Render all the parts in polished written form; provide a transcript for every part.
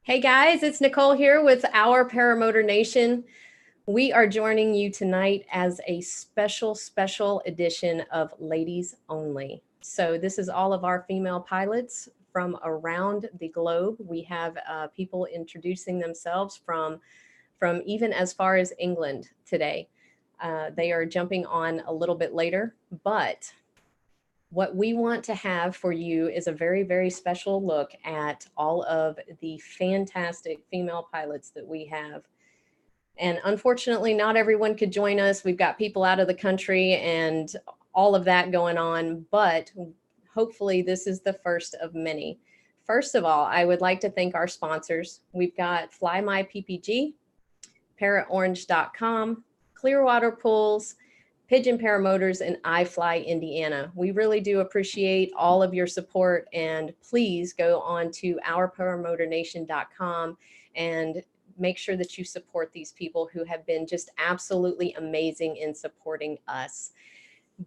Hey guys, it's Nicole here with our Paramotor Nation. We are joining you tonight as a special edition of Ladies Only. So this is all of our female pilots from around the globe. We have people introducing themselves from even as far as England today. They are jumping on a little bit later, but what we want to have for you is a very special look at all of the fantastic female pilots that we have. And unfortunately, not everyone could join us. We've got people out of the country and all of that going on, but hopefully this is the first of many. First of all, I would like to thank our sponsors. We've got Fly My PPG, ParaOrange.com, Clearwater Pools, Pigeon Paramotors, and iFly Indiana. We really do appreciate all of your support, and please go on to ourparamotornation.com and make sure that you support these people who have been just absolutely amazing in supporting us.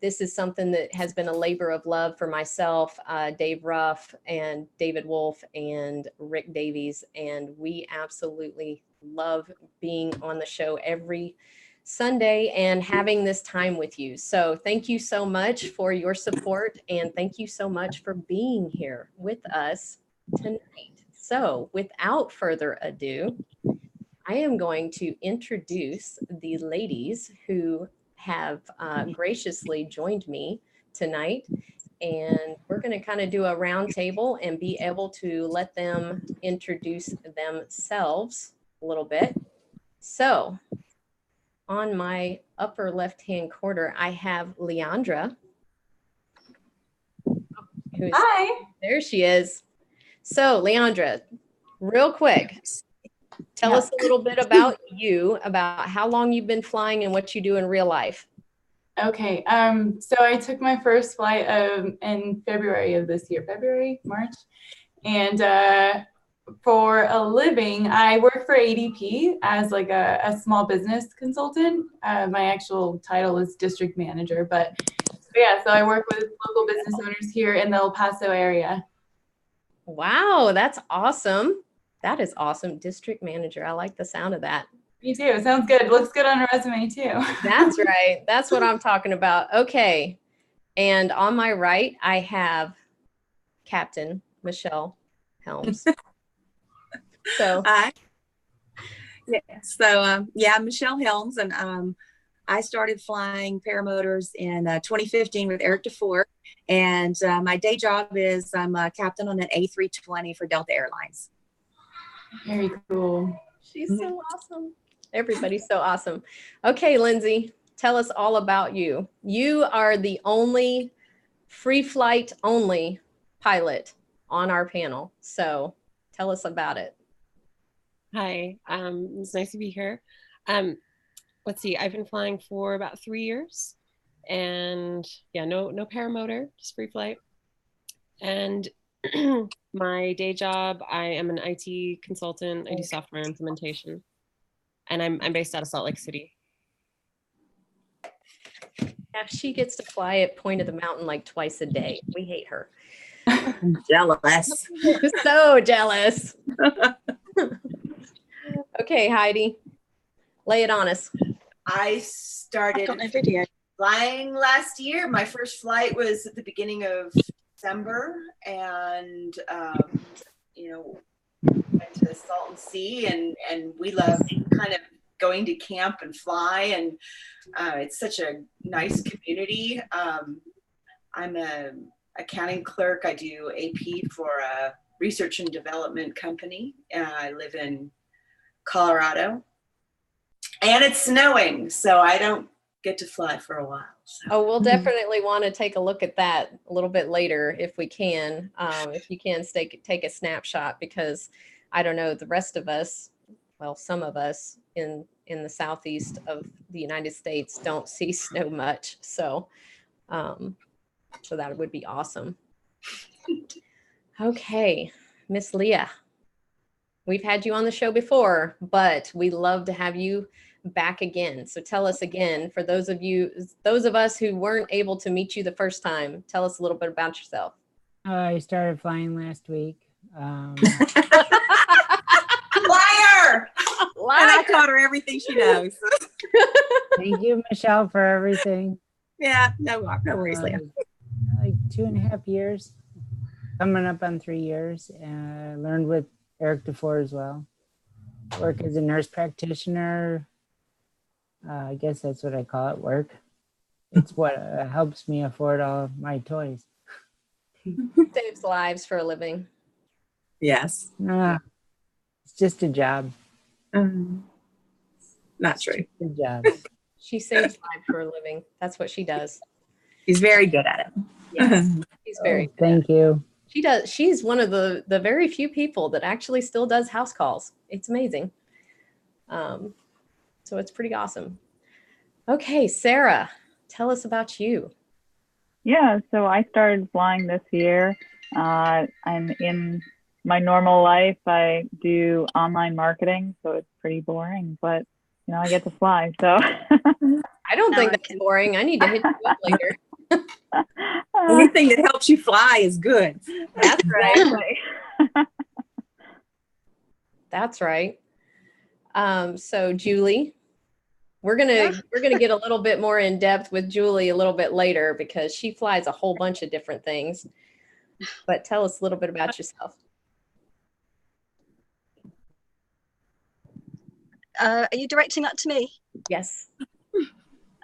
This is something that has been a labor of love for myself, Dave Ruff, and David Wolf, and Rick Davies, and we absolutely love being on the show every Sunday and having this time with you. So thank you so much for your support, and thank you so much for being here with us tonight. So without further ado, I am going to introduce the ladies who have graciously joined me tonight, and we're going to kind of do a round table and be able to let them introduce themselves a little bit. So on my upper left-hand corner, I have Leandra. Hi. There she is. So Leandra, real quick, tell us a little bit about you, about how long you've been flying and what you do in real life. Okay. So I took my first flight in February of this year, March. And for a living, I work for ADP as like a small business consultant. My actual title is district manager, but so I work with local business owners here in the El Paso area. Wow, that's awesome. That is awesome. District manager. I like the sound of that. Me too. Sounds good. Looks good on a resume too. That's right. That's what I'm talking about. Okay. And on my right, I have Captain Michelle Helms. So hi. I'm Michelle Helms, and I started flying paramotors in 2015 with Eric DeFore, and my day job is I'm a captain on an A320 for Delta Airlines. Very cool. She's so awesome. Everybody's so awesome. Okay, Lindsay, tell us all about you. You are the only free flight only pilot on our panel. So tell us about it. Hi, it's nice to be here. Let's see, I've been flying for about 3 years, and no paramotor, just free flight. And my day job, I am an IT consultant. I do software implementation, and I'm based out of Salt Lake City. Yeah, she gets to fly at Point of the Mountain like twice a day. We hate her. I'm jealous. So jealous. Okay, Heidi, lay it on us. I started flying last year. My first flight was at the beginning of December, and went to the Salton Sea, and we love kind of going to camp and fly, and it's such a nice community. I'm an accounting clerk. I do AP for a research and development company. I live in Colorado, and it's snowing, so I don't get to fly for a while. So. Oh, we'll definitely want to take a look at that a little bit later if we can. If you can take a snapshot, because I don't know, the rest of us, well, some of us in the southeast of the United States don't see snow much. So that would be awesome. Okay, Miss Leah. We've had you on the show before, but we love to have you back again. So tell us again, for those of us who weren't able to meet you the first time, tell us a little bit about yourself. I started flying last week. And I taught her everything she knows. Thank you, Michelle, for everything. Yeah, no worries, Leah. Like 2.5 years, coming up on 3 years. And I learned with Eric DeFore as well. Work as a nurse practitioner. I guess that's what I call it, work. It's what helps me afford all my toys. Saves lives for a living. Yes. It's just a job. Not true. A job. She saves lives for a living. That's what she does. She's very good at it. Yes, she's very good. Thank you. She does. She's one of the very few people that actually still does house calls. It's amazing. So it's pretty awesome. Okay, Sarah, tell us about you. Yeah, so I started flying this year. I'm in my normal life. I do online marketing, so it's pretty boring, but you know, I get to fly. So I don't think that's boring. I need to hit you up later. Anything that helps you fly is good. That's right. Exactly. That's right. So Julie, we're gonna get a little bit more in depth with Julie a little bit later because she flies a whole bunch of different things. But tell us a little bit about yourself. Are you directing that to me? Yes.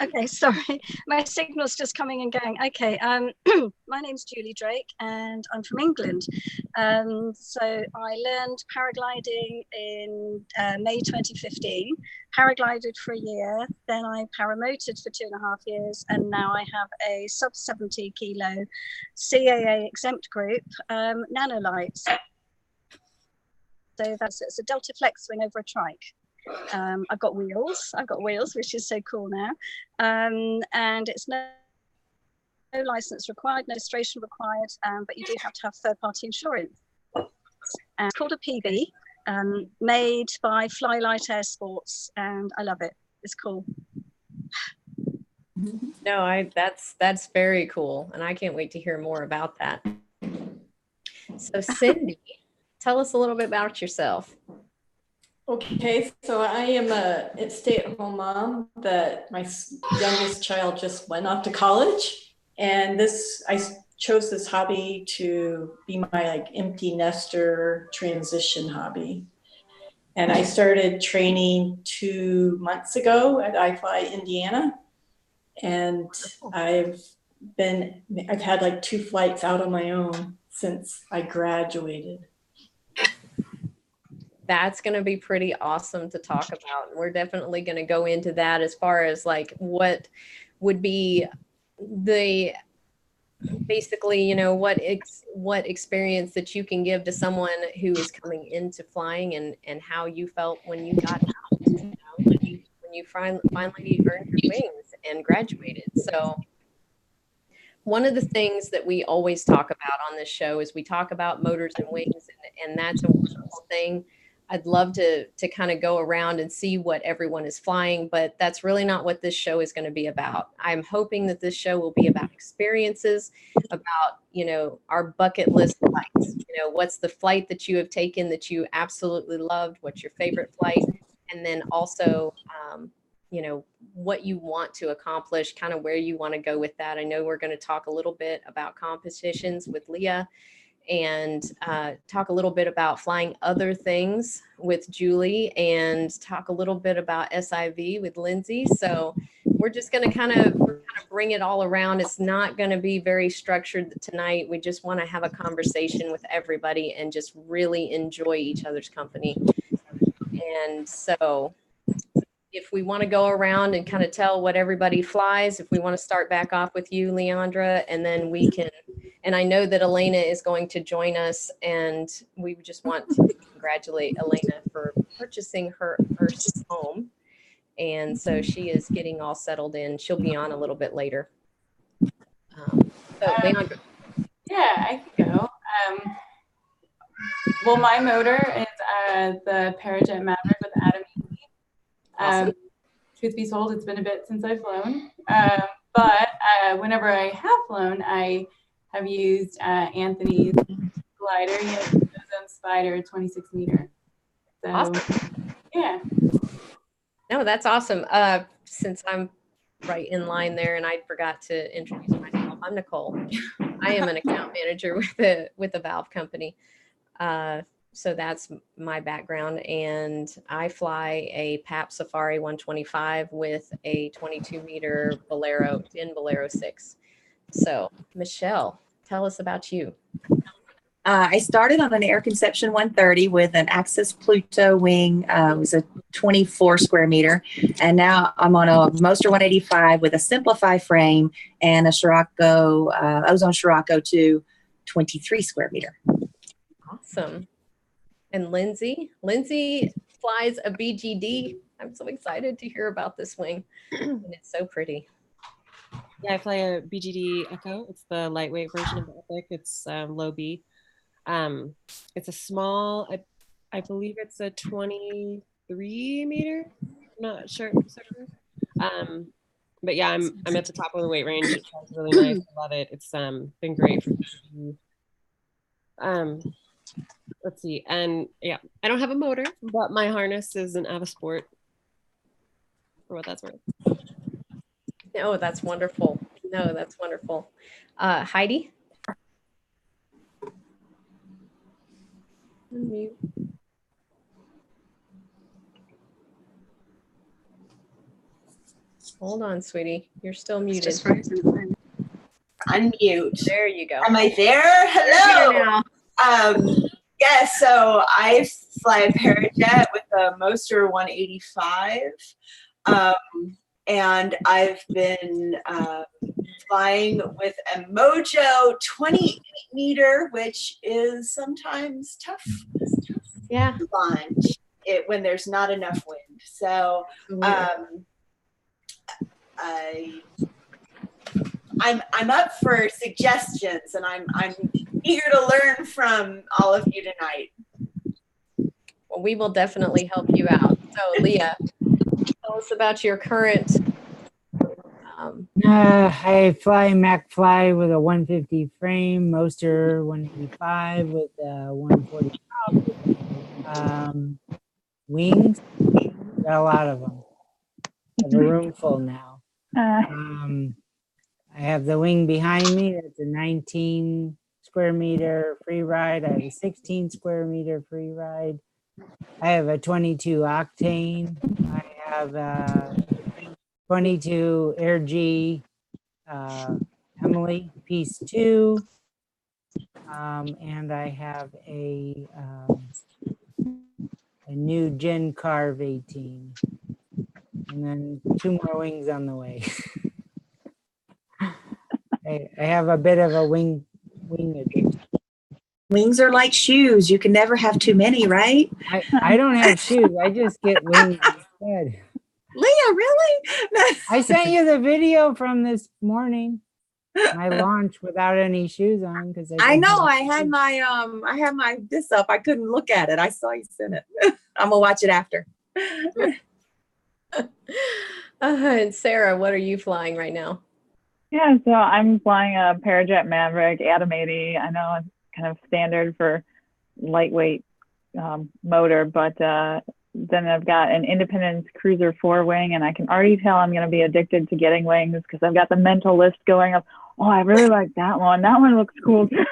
Okay, sorry. My signal's just coming and going. Okay, my name's Julie Drake and I'm from England. So I learned paragliding in May 2015, paraglided for a year, then I paramotored for 2.5 years, and now I have a sub 70 kilo CAA exempt group, nanolights. So it's a Delta Flex wing over a trike. I've got wheels, which is so cool now. And it's no license required, no registration required, but you do have to have third-party insurance. And it's called a PB, made by Flylight Air Sports, and I love it. It's cool. No, that's very cool, and I can't wait to hear more about that. So Cindy, tell us a little bit about yourself. Okay, so I am a stay-at-home mom that my youngest child just went off to college, and I chose this hobby to be my like empty nester transition hobby. And I started training 2 months ago at iFly Indiana, and I've had like 2 flights out on my own since I graduated. That's going to be pretty awesome to talk about. We're definitely going to go into that as far as like what would be the basically, you know, what experience that you can give to someone who is coming into flying and how you felt when you got out, you know, when you finally earned your wings and graduated. So one of the things that we always talk about on this show is we talk about motors and wings, and that's a wonderful thing. I'd love to kind of go around and see what everyone is flying, but that's really not what this show is going to be about. I'm hoping that this show will be about experiences, about, you know, our bucket list flights. You know, what's the flight that you have taken that you absolutely loved? What's your favorite flight? And then also, you know, what you want to accomplish, kind of where you want to go with that. I know we're going to talk a little bit about competitions with Leah, and talk a little bit about flying other things with Julie, and talk a little bit about SIV with Lindsay. So we're just going to kind of bring it all around. It's not going to be very structured tonight. We just want to have a conversation with everybody and just really enjoy each other's company. And so if we want to go around and kind of tell what everybody flies, if we want to start back off with you, Leandra, and then we can, and I know that Elena is going to join us, and we just want to congratulate Elena for purchasing her first home. And so she is getting all settled in. She'll be on a little bit later. So Leandra. Yeah, I can go. Well, my motor is the Parajet Maverick with Adam. Awesome. Truth be told, it's been a bit since I've flown, but whenever I have flown, I have used Anthony's glider, Ozone Spider 26 meter. So Awesome. Yeah. No, that's awesome. Since I'm right in line there and I forgot to introduce myself, I'm Nicole. I am an account manager with a valve company. So that's my background, and I fly a PAP Safari 125 with a 22-meter Bolero, in Bolero 6. So Michelle, tell us about you. I started on an Air Conception 130 with an Axis Pluto wing. It was a 24 square meter. And now I'm on a Moster 185 with a Simplify frame and a Scirocco, Ozone Scirocco 2, 23 square meter. Awesome. And Lindsay flies a BGD. I'm so excited to hear about this wing. And it's so pretty. Yeah, I fly a BGD Echo. It's the lightweight version of the Epic. It's low B. It's a small, I believe it's a 23 meter. I'm not sure. But yeah, I'm at the top of the weight range. It's really nice. I love it. It's been great for me. Let's see. And yeah, I don't have a motor, but my harness is an Avasport, for what that's worth. No, that's wonderful. No, that's wonderful. Heidi? Unmute. Hold on, sweetie. You're still muted. Unmute. There you go. Am I there? Hello. Yes, so I fly a Parajet with a Moster 185. And I've been flying with a Mojo 28 meter, which is sometimes tough. Yeah. To launch it when there's not enough wind. So I'm up for suggestions, and I'm eager to learn from all of you tonight. Well, we will definitely help you out. So Leah, tell us about your current. I fly MacFly with a 150 frame, Moster 185 with a 140 top, wings. Got a lot of them. I have a room full now. I have the wing behind me. That's a 19 square meter free ride. I have a 16 square meter free ride. I have a 22 octane. I have a 22 Air G Emily Piece 2. And I have a new Gen Carve 18. And then 2 more wings on the way. I have a bit of a wing addiction. Wings are like shoes. You can never have too many, right? I don't have shoes. I just get wings instead. Leah, really? I sent you the video from this morning. My launch without any shoes on because I know I had my this up. I couldn't look at it. I saw you send it. I'm gonna watch it after. And Sarah, what are you flying right now? Yeah, so I'm flying a Parajet Maverick Atom 80. I know it's kind of standard for lightweight motor, but then I've got an Independence Cruiser 4-wing, and I can already tell I'm going to be addicted to getting wings because I've got the mental list going of, oh, I really like that one. That one looks cool too.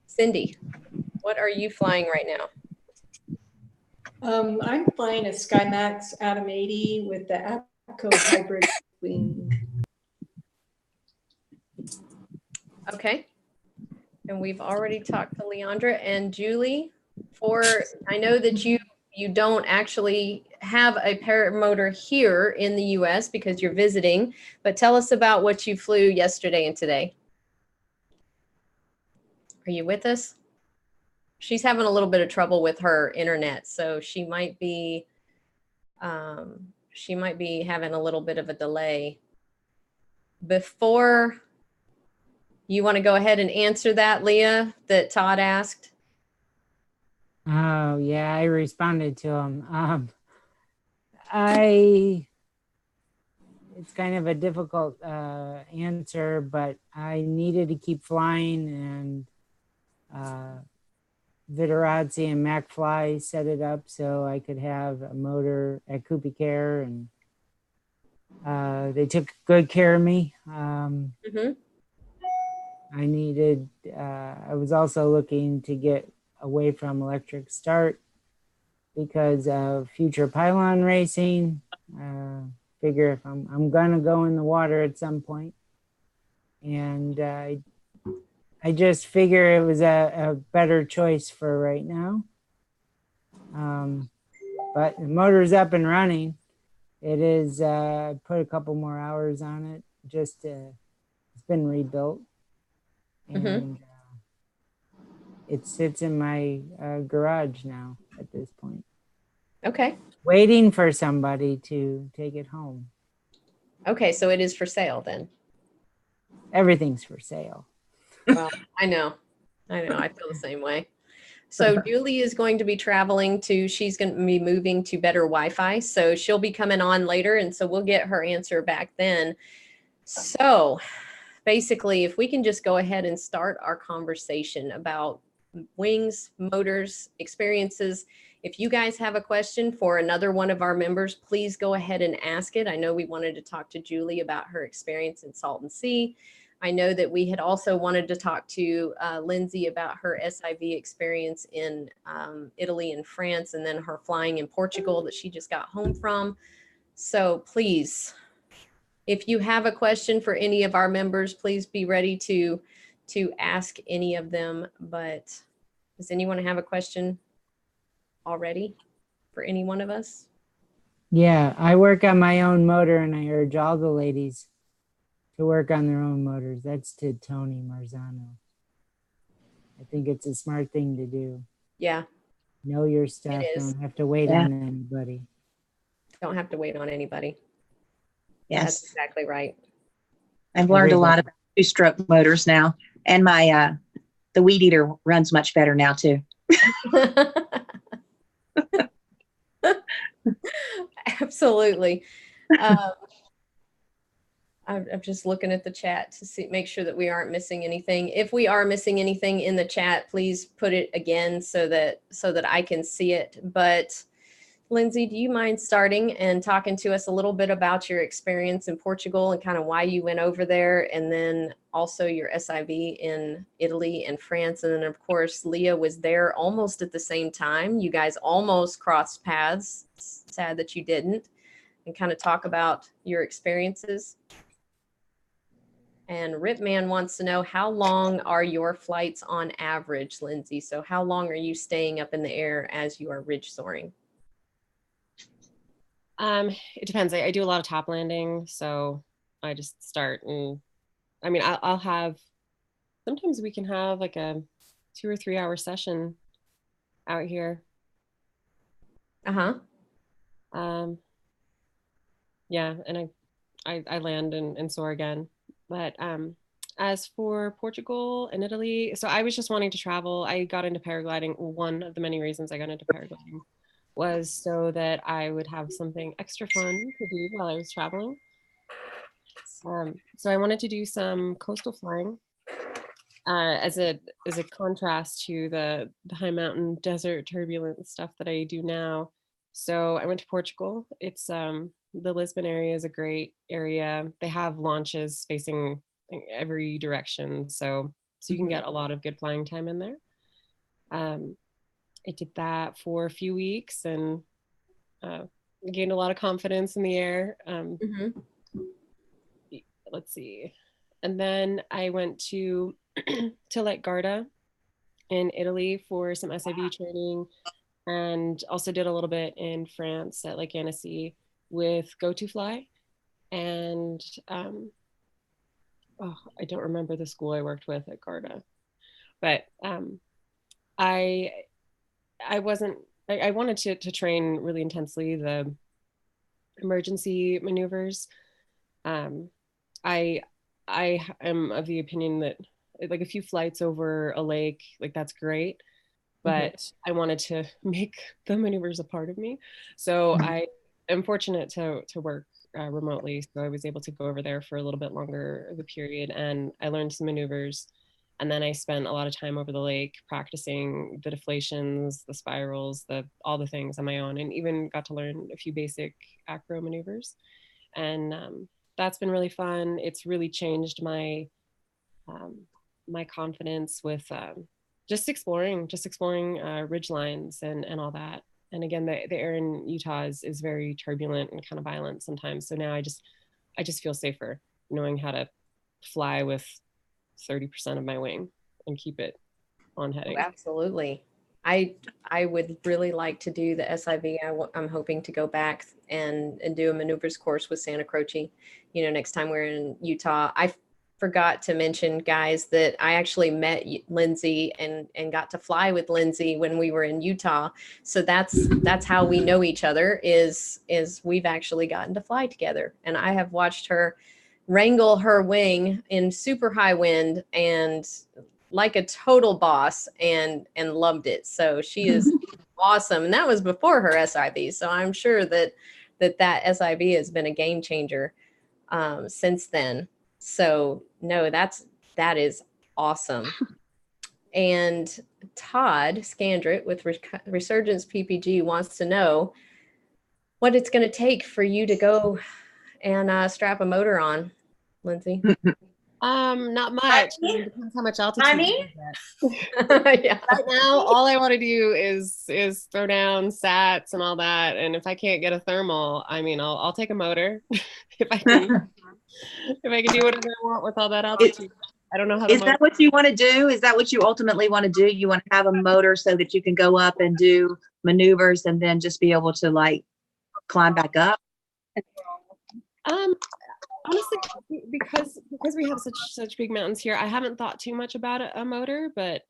Cindy, what are you flying right now? I'm flying a SkyMax Atom 80 with the Echo hybrid wing. Okay. And we've already talked to Leandra and Julie. I know that you don't actually have a paramotor here in the US because you're visiting, but tell us about what you flew yesterday and today. Are you with us? She's having a little bit of trouble with her internet, so she might be having a little bit of a delay. Before you want to go ahead and answer that, Leah, that Todd asked? Oh, yeah, I responded to him. it's kind of a difficult answer, but I needed to keep flying, and Viterazzi and MacFly set it up so I could have a motor at Kupi Care, and they took good care of me. Mm-hmm. I was also looking to get away from electric start because of future pylon racing. Figure if I'm gonna go in the water at some point, and I just figure it was a better choice for right now. But the motor's up and running. It is put a couple more hours on it. Just it's been rebuilt, and it sits in my garage now at this point. Okay. Waiting for somebody to take it home. Okay, so it is for sale then. Everything's for sale. Well, I know. I feel the same way. So Julie is going to be traveling she's going to be moving to better Wi-Fi. So she'll be coming on later. And so we'll get her answer back then. So basically, if we can just go ahead and start our conversation about wings, motors, experiences. If you guys have a question for another one of our members, please go ahead and ask it. I know we wanted to talk to Julie about her experience in Salton Sea. I know that we had also wanted to talk to Lindsay about her SIV experience in Italy and France, and then her flying in Portugal that she just got home from. So please, if you have a question for any of our members, please be ready to ask any of them. But does anyone have a question already for any one of us? Yeah, I work on my own motor, and I urge all the ladies to work on their own motors. That's to Tony Marzano. I think it's a smart thing to do. Yeah. Know your stuff. It is. Don't have to wait on anybody. Don't have to wait on anybody. Yes. That's exactly right. I've learned a lot about two-stroke motors now, and my the weed eater runs much better now too. Absolutely. I'm just looking at the chat to make sure that we aren't missing anything. If we are missing anything in the chat, please put it again so that I can see it. But Lindsay, do you mind starting and talking to us a little bit about your experience in Portugal and kind of why you went over there, and then also your SIV in Italy and France? And then of course, Leah was there almost at the same time. You guys almost crossed paths. Sad that you didn't. And kind of talk about your experiences. And Ripman wants to know, how long are your flights on average, Lindsay? So how long are you staying up in the air as you are ridge soaring? It depends. I do a lot of top landing, so I just start, and I mean, I'll have, sometimes we can have like a 2 or 3 hour session out here. Yeah, and I land and soar again. But as for Portugal and Italy, so I was just wanting to travel. I got into paragliding. One of the many reasons I got into paragliding was so that I would have something extra fun to do while I was traveling. So I wanted to do some coastal flying as a contrast to the high mountain desert turbulent stuff that I do now. So I went to Portugal. It's the Lisbon area is a great area. They have launches facing every direction, so you can get a lot of good flying time in there. I did that for a few weeks and gained a lot of confidence in the air. Let's see. And then I went to Lake Garda in Italy for some SIV training, and also did a little bit in France at Lake Annecy with Go2Fly. And I don't remember the school I worked with at Garda, but I wanted to train really intensely the emergency maneuvers. I am of the opinion that like a few flights over a lake, like that's great, but I wanted to make the maneuvers a part of me. So I am fortunate to work remotely, so I was able to go over there for a little bit longer of a period, and I learned some maneuvers. And then I spent a lot of time over the lake practicing the deflations, the spirals, all the things on my own, and even got to learn a few basic acro maneuvers. And that's been really fun. It's really changed my my confidence with just exploring ridge lines and all that. And again, the air in Utah is very turbulent and kind of violent sometimes. So now I just feel safer knowing how to fly with 30% of my wing and keep it on heading. Oh, absolutely. I would really like to do the SIV. I'm hoping to go back and do a maneuvers course with Santa Croce, next time we're in Utah. I forgot to mention, guys, that I actually met Lindsay and got to fly with Lindsay when we were in Utah. So that's how we know each other is we've actually gotten to fly together. And I have watched her wrangle her wing in super high wind and like a total boss and loved it. So she is awesome. And that was before her SIV. So I'm sure that SIV has been a game changer since then. So no, that is awesome. And Todd Scandrett with Resurgence PPG wants to know what it's going to take for you to go and strap a motor on, Lindsay. Not much. Depends how much altitude. Yeah. Right now, all I want to do is throw down sats and all that. And if I can't get a thermal, I mean, I'll take a motor if I can. If I can do whatever I want with all that altitude. I don't know how. Is that what you want to do? Is that what you ultimately want to do? You want to have a motor so that you can go up and do maneuvers and then just be able to like climb back up? Honestly, because we have such big mountains here, I haven't thought too much about a motor, but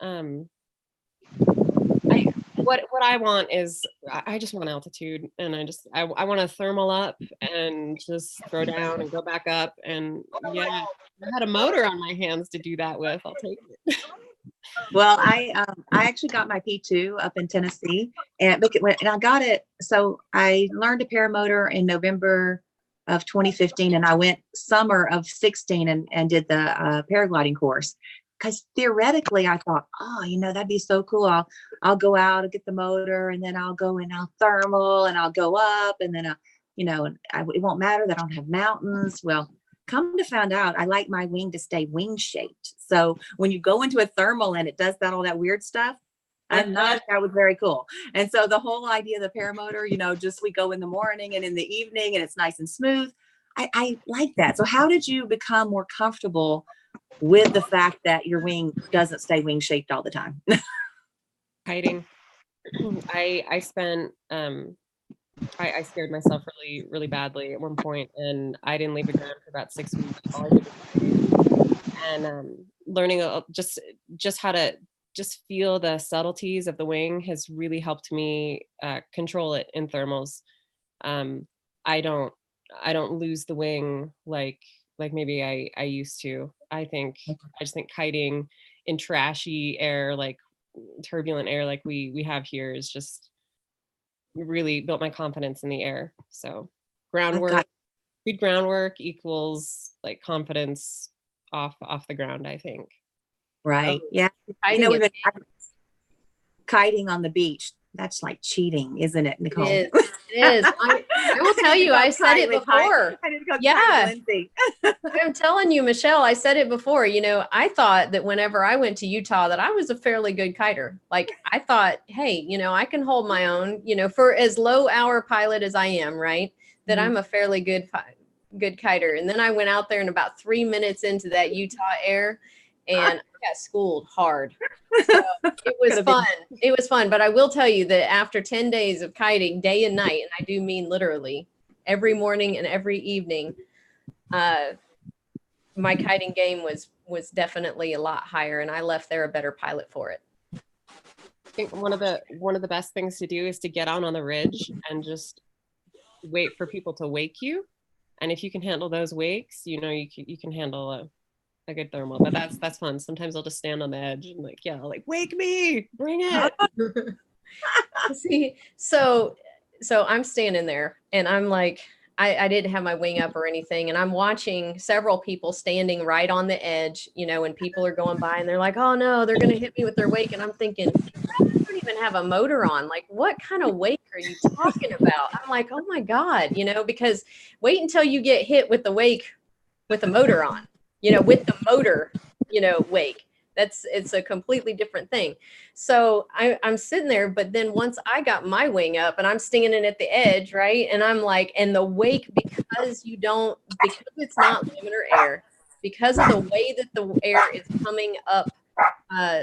what I want is I just want altitude, and I want to thermal up and just throw down and go back up, and yeah, if I had a motor on my hands to do that with, I'll take it. Well, I actually got my P2 up in Tennessee, and I got it. So I learned a paramotor in November of 2015, and I went summer of 16 and did the paragliding course. Because theoretically, I thought, that'd be so cool. I'll go out and get the motor, and then I'll go and I'll thermal, and I'll go up, and then it won't matter that I don't have mountains. Well, come to find out, I like my wing to stay wing shaped. So when you go into a thermal and it does all that weird stuff, I thought that was very cool. And so the whole idea of the paramotor, just we go in the morning and in the evening and it's nice and smooth. I like that. So how did you become more comfortable with the fact that your wing doesn't stay wing shaped all the time? Kiting. I spent I scared myself really, really badly at one point, and I didn't leave the ground for about 6 weeks. All I did was kiting. And learning just how to just feel the subtleties of the wing has really helped me control it in thermals. I don't lose the wing like maybe I used to. I just think kiting in trashy air, like turbulent air like we have here, is just really built my confidence in the air. So good groundwork equals like confidence off the ground, I think. Right. Yeah. We've been kiting on the beach. That's like cheating, isn't it, Nicole? It is. I will tell you, I said it before. Yeah. I'm telling you, Michelle, I said it before. I thought that whenever I went to Utah that I was a fairly good kiter. Like I thought, hey, I can hold my own, for as low hour pilot as I am, right? That I'm a fairly good kiter. And then I went out there and about 3 minutes into that Utah air, and I got schooled hard. So it was fun. It was fun. But I will tell you that after 10 days of kiting day and night, and I do mean literally every morning and every evening, my kiting game was definitely a lot higher, and I left there a better pilot for it. I think one of the best things to do is to get out on the ridge and just wait for people to wake you. And if you can handle those wakes, you can handle a good thermal. But that's fun. Sometimes I'll just stand on the edge and wake me, bring it. See, so I'm standing there and I'm like, I didn't have my wing up or anything. And I'm watching several people standing right on the edge, you know, when people are going by and they're like, oh no, they're going to hit me with their wake. And I'm thinking, I don't even have a motor on. Like, what kind of wake are you talking about? I'm like, oh my God, you know, because wait until you get hit with the wake with the motor on, you know, with the motor, you know, wake. It's a completely different thing. So I'm sitting there, but then once I got my wing up and I'm standing at the edge, right? And I'm like, and the wake, because it's not laminar air, because of the way that the air is coming up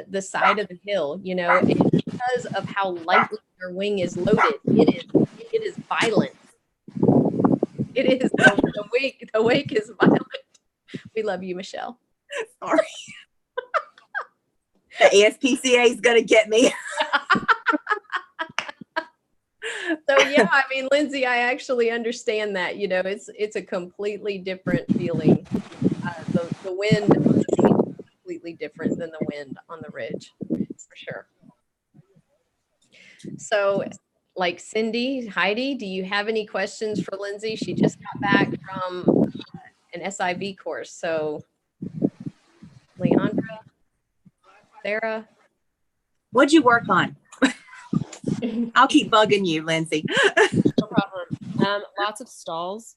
the side of the hill, you know, and because of how lightly your wing is loaded, it is violent. It is the wake is violent. We love you, Michelle. Sorry. The ASPCA is going to get me. So yeah, I mean, Lindsay, I actually understand that, you know, it's a completely different feeling. The wind on the beach is completely different than the wind on the ridge, for sure. So like Cindy, Heidi, do you have any questions for Lindsay? She just got back from an SIV course. So Leandra, Sarah. What'd you work on? I'll keep bugging you, Lindsay. No problem. Lots of stalls.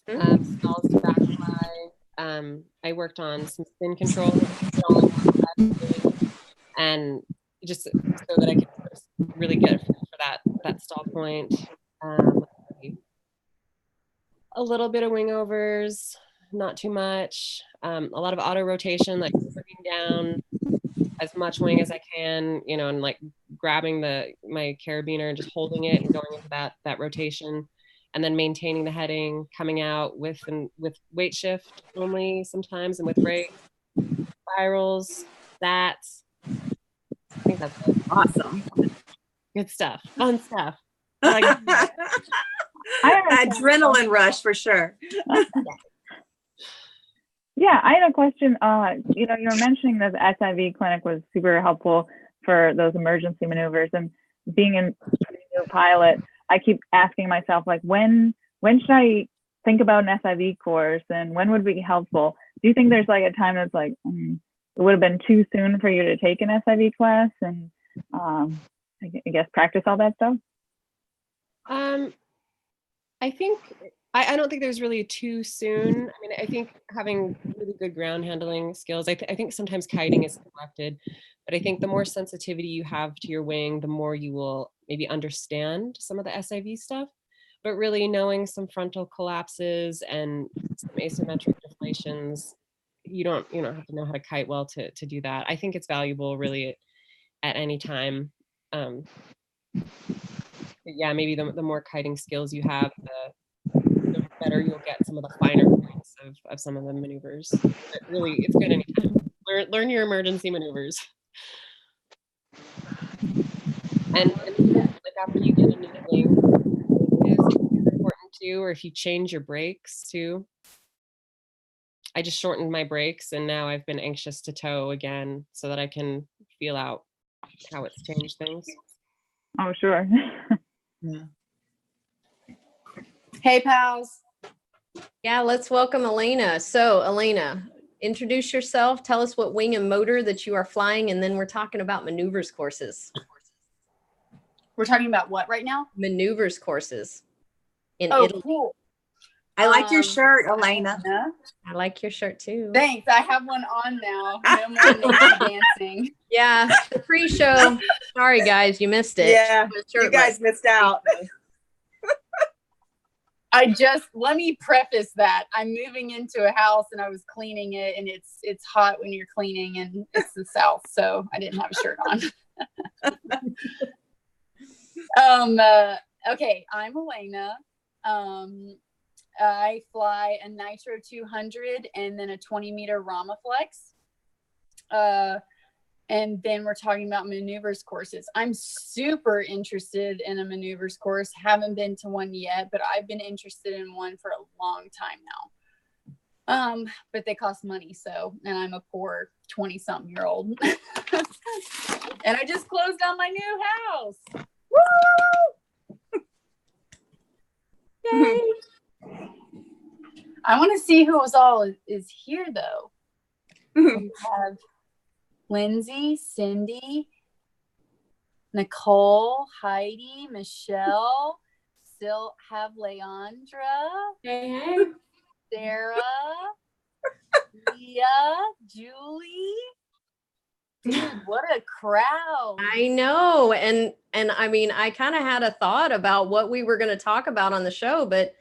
Stalls to backfly. I worked on some spin control and just so that I could really get for that stall point. A little bit of wing overs, not too much. A lot of auto rotation, like bringing down as much wing as I can, you know, and like grabbing my carabiner and just holding it and going into that rotation, and then maintaining the heading, coming out with weight shift only sometimes, and with brakes, spirals, stats. I think that's it. Awesome. Good stuff. Fun stuff. Adrenaline rush for sure. Yeah, I had a question. You know, you were mentioning that the SIV clinic was super helpful for those emergency maneuvers, and being a new pilot, I keep asking myself, like, when should I think about an SIV course, and when would be helpful? Do you think there's like a time that's like it would have been too soon for you to take an SIV class and I guess practice all that stuff? I think I don't think there's really too soon. I mean, I think having really good ground handling skills, I think sometimes kiting is neglected, but I think the more sensitivity you have to your wing, the more you will maybe understand some of the SIV stuff. But really knowing some frontal collapses and some asymmetric deflations, you don't have to know how to kite well to do that. I think it's valuable really at any time. Yeah, maybe the more kiting skills you have, the better you'll get some of the finer points of some of the maneuvers. But really, it's good anytime. Learn your emergency maneuvers. And like after you get a new wing, is important too, or if you change your brakes too. I just shortened my brakes, and now I've been anxious to tow again so that I can feel out how it's changed things. Oh, sure. Yeah. Hey, pals. Yeah, let's welcome Elena. So Elena, introduce yourself. Tell us what wing and motor that you are flying, and then we're talking about maneuvers courses. We're talking about what right now? Maneuvers courses in Oh, Italy. cool. I like your shirt, Elena. I like your shirt too. Thanks. I have one on now. No more naked dancing. Yeah, the pre-show. Sorry, guys, you missed it. Yeah, you guys missed out. Let me preface that I'm moving into a house and I was cleaning it, and it's hot when you're cleaning, and it's the South, so I didn't have a shirt on. Okay, I'm Elena. I fly a Nitro 200 and then a 20-meter Ramaflex. And then we're talking about maneuvers courses. I'm super interested in a maneuvers course. Haven't been to one yet, but I've been interested in one for a long time now. But they cost money, and I'm a poor 20-something-year-old. And I just closed on my new house. Woo! Yay! I want to see who all is here, though. We have Lindsay, Cindy, Nicole, Heidi, Michelle, still have Leandra, Hey. Sarah, Leah, Julie. Dude, what a crowd. I know. And I mean, I kind of had a thought about what we were going to talk about on the show, but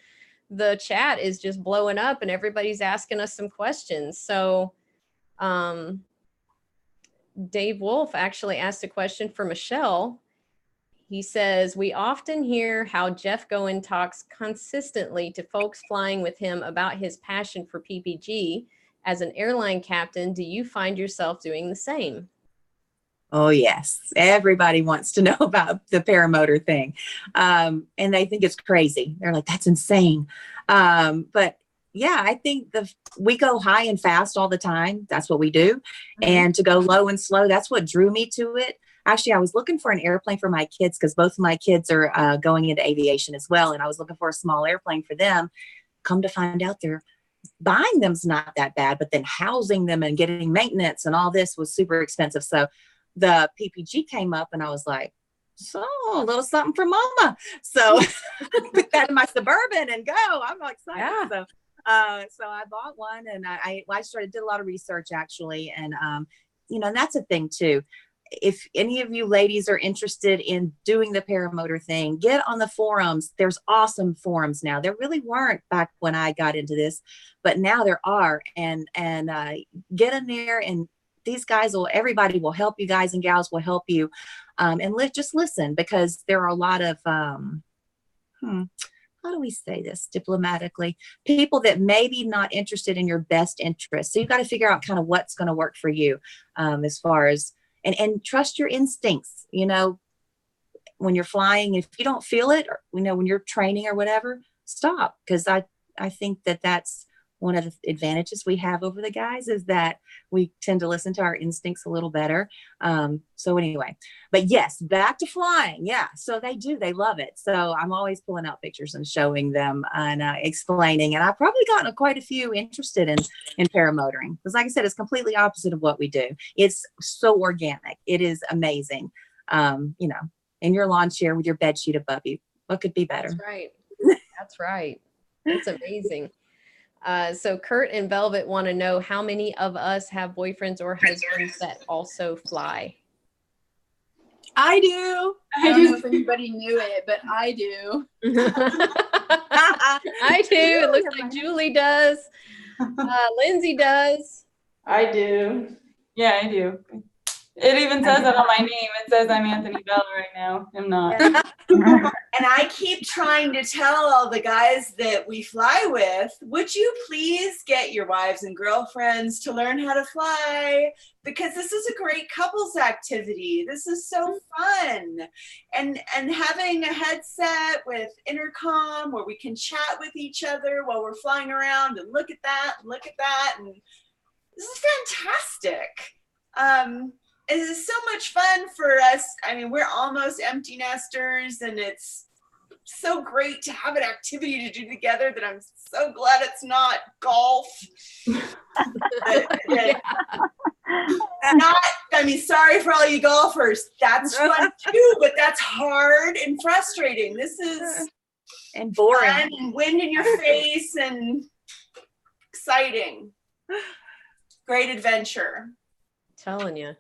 the chat is just blowing up and everybody's asking us some questions. So Dave Wolf actually asked a question for Michelle. He says, we often hear how Jeff Goen talks consistently to folks flying with him about his passion for PPG. As an airline captain, do you find yourself doing the same? Oh, yes. Everybody wants to know about the paramotor thing. And they think it's crazy. They're like, that's insane. But yeah, I think we go high and fast all the time. That's what we do. Mm-hmm. And to go low and slow, that's what drew me to it. Actually, I was looking for an airplane for my kids because both of my kids are going into aviation as well. And I was looking for a small airplane for them. Come to find out buying them's not that bad, but then housing them and getting maintenance and all this was super expensive. So the PPG came up and I was like, so a little something for mama. So put that in my Suburban and go. I'm excited. Yeah. So I bought one and I did a lot of research actually. And, and that's a thing too. If any of you ladies are interested in doing the paramotor thing, get on the forums. There's awesome forums now. There really weren't back when I got into this, but now there are. And get in there, and these guys everybody will help you. Guys and gals will help you. And just listen, because there are a lot of, how do we say this diplomatically? People that may be not interested in your best interest. So you've got to figure out kind of what's going to work for you as far as, and trust your instincts, when you're flying. If you don't feel it, or, when you're training or whatever, stop. Because I think that's one of the advantages we have over the guys, is that we tend to listen to our instincts a little better. So anyway, but yes, back to flying. Yeah. So they love it. So I'm always pulling out pictures and showing them and explaining. And I've probably gotten quite a few interested in paramotoring, because like I said, it's completely opposite of what we do. It's so organic. It is amazing. In your lawn chair with your bed sheet above you. What could be better? That's right. That's right. It's amazing. So Kurt and Velvet want to know, how many of us have boyfriends or husbands that also fly? I do. I don't know if anybody knew it, but I do. I do. It looks like Julie does. Lindsay does. I do. Yeah, I do. It even says it on my name. It says I'm Anthony Bell right now. I'm not. And I keep trying to tell all the guys that we fly with, would you please get your wives and girlfriends to learn how to fly? Because this is a great couples activity. This is so fun. And having a headset with intercom where we can chat with each other while we're flying around and look at that and look at that. And this is fantastic. It is so much fun for us. I mean, we're almost empty nesters, and it's so great to have an activity to do together that I'm so glad it's not golf. Sorry for all you golfers. That's fun too, but that's hard and frustrating. This is and boring fun and wind in your face and exciting. Great adventure. Telling you.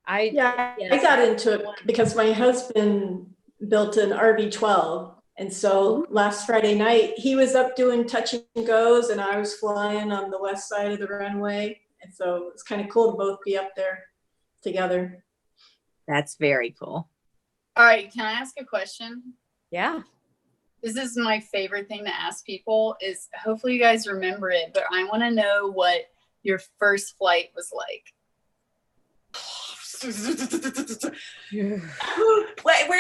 I got into it because my husband built an RV-12, and so last Friday night he was up doing touch and goes, and I was flying on the west side of the runway, and so it's kind of cool to both be up there together. That's very cool. All right, can I ask a question? Yeah. This is my favorite thing to ask people, is hopefully you guys remember it, but I want to know what your first flight was like. We're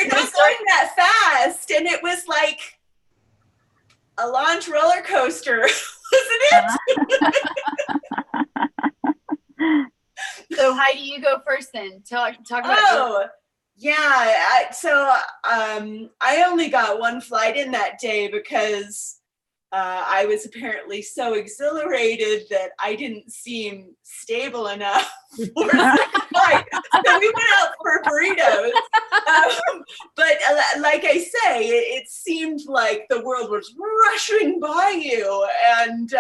not going that fast, and it was like a launch roller coaster, wasn't it? So Heidi, you go first then. Talk about. Oh, yeah. I only got one flight in that day because I was apparently so exhilarated that I didn't seem stable enough for a second flight. So we went out for burritos. But like I say, it seemed like the world was rushing by you, and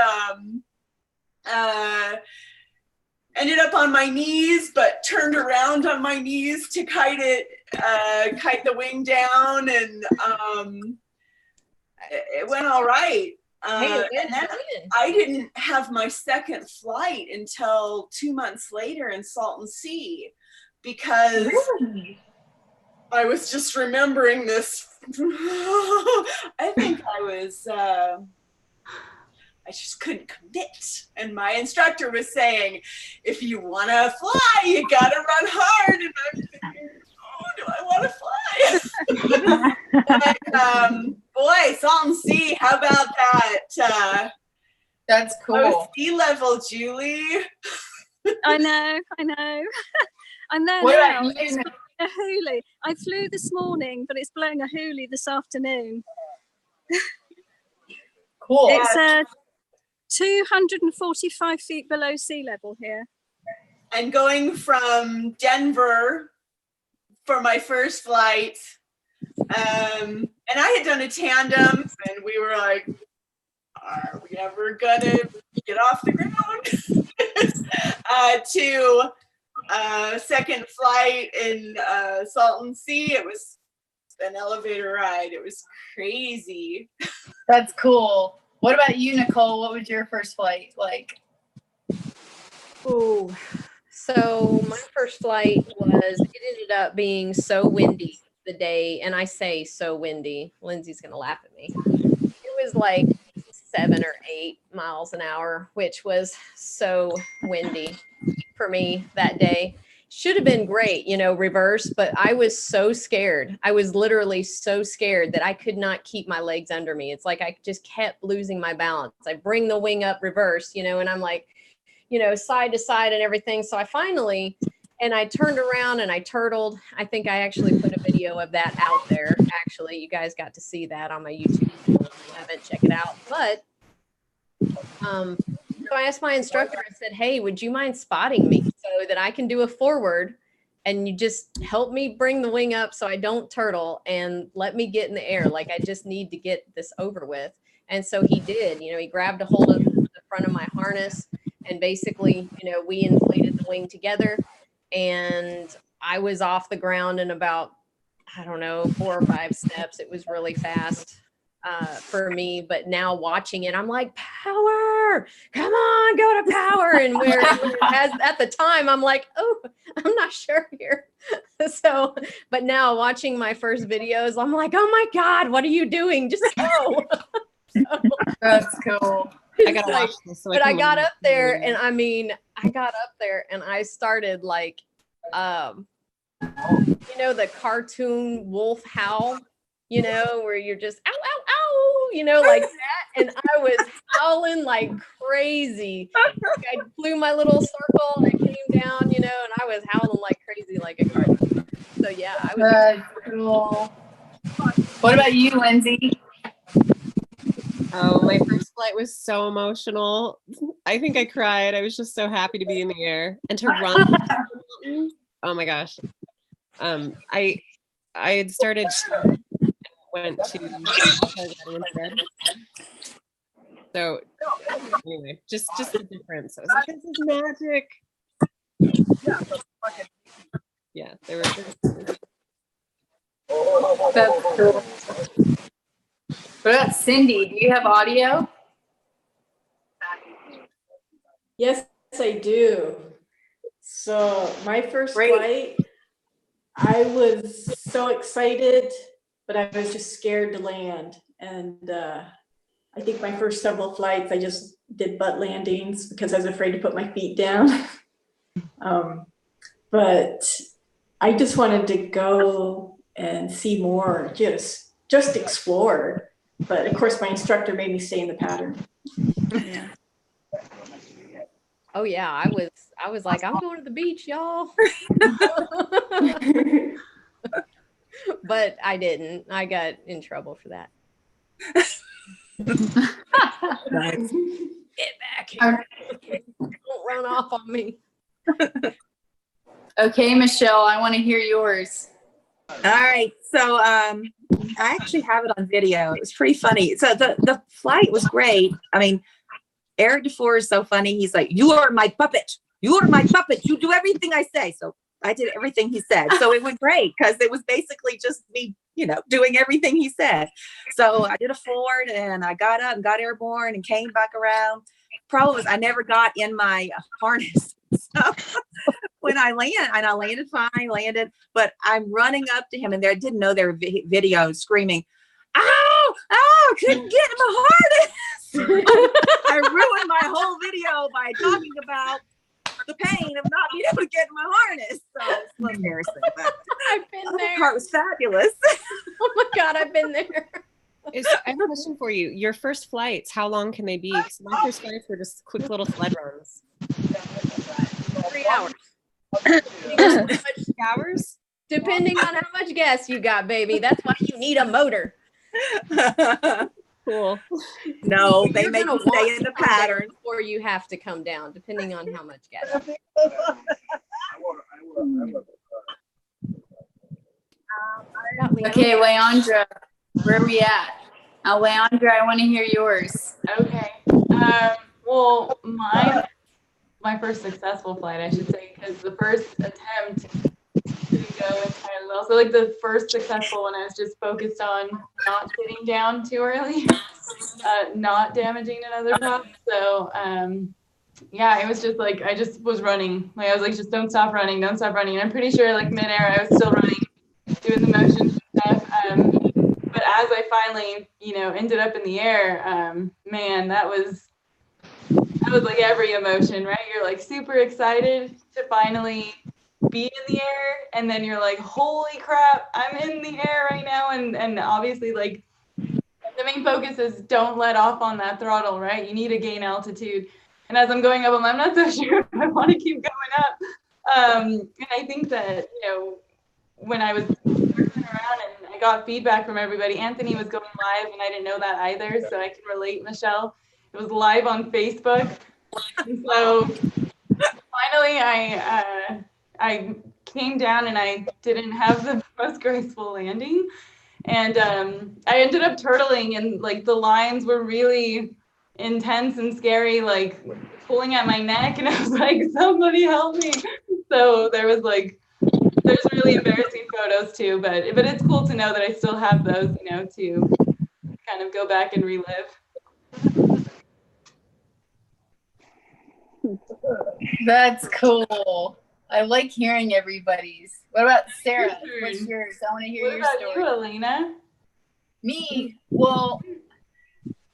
ended up on my knees, but turned around on my knees to kite the wing down, and it went all right. And then I didn't have my second flight until 2 months later in Salton Sea, because I was just remembering this. I think I just couldn't commit. And my instructor was saying, if you want to fly, you got to run hard. And I'm thinking, oh, do I want to fly? But, boy, Salton Sea, how about that? That's cool. Sea level, Julie. I know. I'm there What now. about It's you? blowing a hoolie. I flew this morning, but it's blowing a hoolie this afternoon. Cool. It's 245 feet below sea level here. And going from Denver for my first flight, and I had done a tandem, and we were like, are we ever gonna get off the ground? To second flight in Salton Sea. It was an elevator ride. It was crazy. That's cool. What about you, Nicole? What was your first flight like? Oh, so my first flight it ended up being so windy the day, and I say so windy. Lindsay's gonna laugh at me. It was like 7 or 8 miles an hour, which was so windy for me that day. Should have been great, reverse, but I was so scared. I was literally so scared that I could not keep my legs under me. It's like I just kept losing my balance. I bring the wing up reverse, and I'm like, side to side and everything. So I finally, and I turned around and I turtled. I think I actually put a video of that out there. Actually, you guys got to see that on my YouTube channel. If you haven't, check it out. But so I asked my instructor, I said, hey, would you mind spotting me so that I can do a forward, and you just help me bring the wing up so I don't turtle, and let me get in the air. Like, I just need to get this over with. And so he did. He grabbed a hold of the front of my harness, and basically, we inflated the wing together, and I was off the ground in about, 4 or 5 steps. It was really fast for me, but now watching it, I'm like, power, come on, go to power. And where at the time, I'm like, oh, I'm not sure here. So, but now watching my first videos, I'm like, oh my God, what are you doing? Just go. That's cool. I gotta watch this. So but I got up there, and I started like, the cartoon wolf howl, where you're just ow, ow, ow, like that. And I was howling like crazy. I flew my little circle and I came down, and I was howling like crazy, like a cartoon. So yeah, I was. That's cool. What about you, Lindsay? Oh, my first flight was so emotional. I think I cried. I was just so happy to be in the air and to run. Oh my gosh. I had started went to instead. So anyway, just the difference. I was like, this is magic. Yeah, there was. That's cool. What about Cindy? Do you have audio? Yes, I do. So my first flight, I was so excited, but I was just scared to land. And I think my first several flights, I just did butt landings because I was afraid to put my feet down. But I just wanted to go and see more, just explore. But of course, my instructor made me stay in the pattern. Yeah. Oh yeah, I was like, I'm going to the beach, y'all. But I didn't. I got in trouble for that. Nice. Get back here. Don't run off on me. Okay, Michelle, I want to hear yours. All right. So I actually have it on video. It was pretty funny. So the flight was great. I mean, Eric DeFore is so funny. He's like, "You are my puppet. You are my puppet. You do everything I say." So I did everything he said. So it went great because it was basically just me, doing everything he said. So I did a forward and I got up and got airborne and came back around. Problem was I never got in my harness. So when I landed fine, but I'm running up to him and I didn't know their video screaming, "Ow, ow, couldn't get in my harness." I ruined my whole video by talking about the pain of not being able to get in my harness. So it's a little embarrassing, but I've been the there. part was fabulous. Oh my God, I've been there. I have a question for you. Your first flights, how long can they be? Because my first flights were just quick little sled runs. 3 hours. 3 hours? Depending on how much gas you got, baby. That's why you need a motor. Cool. No, they You're make gonna you stay want in the to come down pattern. before you have to come down, depending on how much gas. Okay, Leandra, where are we at? Leandra, I want to hear yours. Okay. Well, my first successful flight, I should say, because the first attempt didn't go entirely well. So like the first successful one, I was just focused on not sitting down too early, not damaging another prop. So yeah, it was just like I just was running. Like I was like, just don't stop running, don't stop running. And I'm pretty sure like midair I was still running, doing the motions and stuff. But as I finally, ended up in the air, man, that was like every emotion, right? You're like super excited to finally be in the air, and then you're like, holy crap, I'm in the air right now. And obviously like the main focus is don't let off on that throttle, right? You need to gain altitude. And as I'm going up, I'm not so sure if I want to keep going up. And I think that, when I was circling around and I got feedback from everybody, Anthony was going live and I didn't know that either. So I can relate, Michelle. It was live on Facebook. And so finally I came down and I didn't have the most graceful landing. And I ended up turtling, and like the lines were really intense and scary, like pulling at my neck, and I was like, somebody help me. So there's really embarrassing photos too, but it's cool to know that I still have those, to kind of go back and relive. That's cool. I like hearing everybody's. What about Sarah? What's yours? I want to hear your story. What about you, Elena? Me? Well,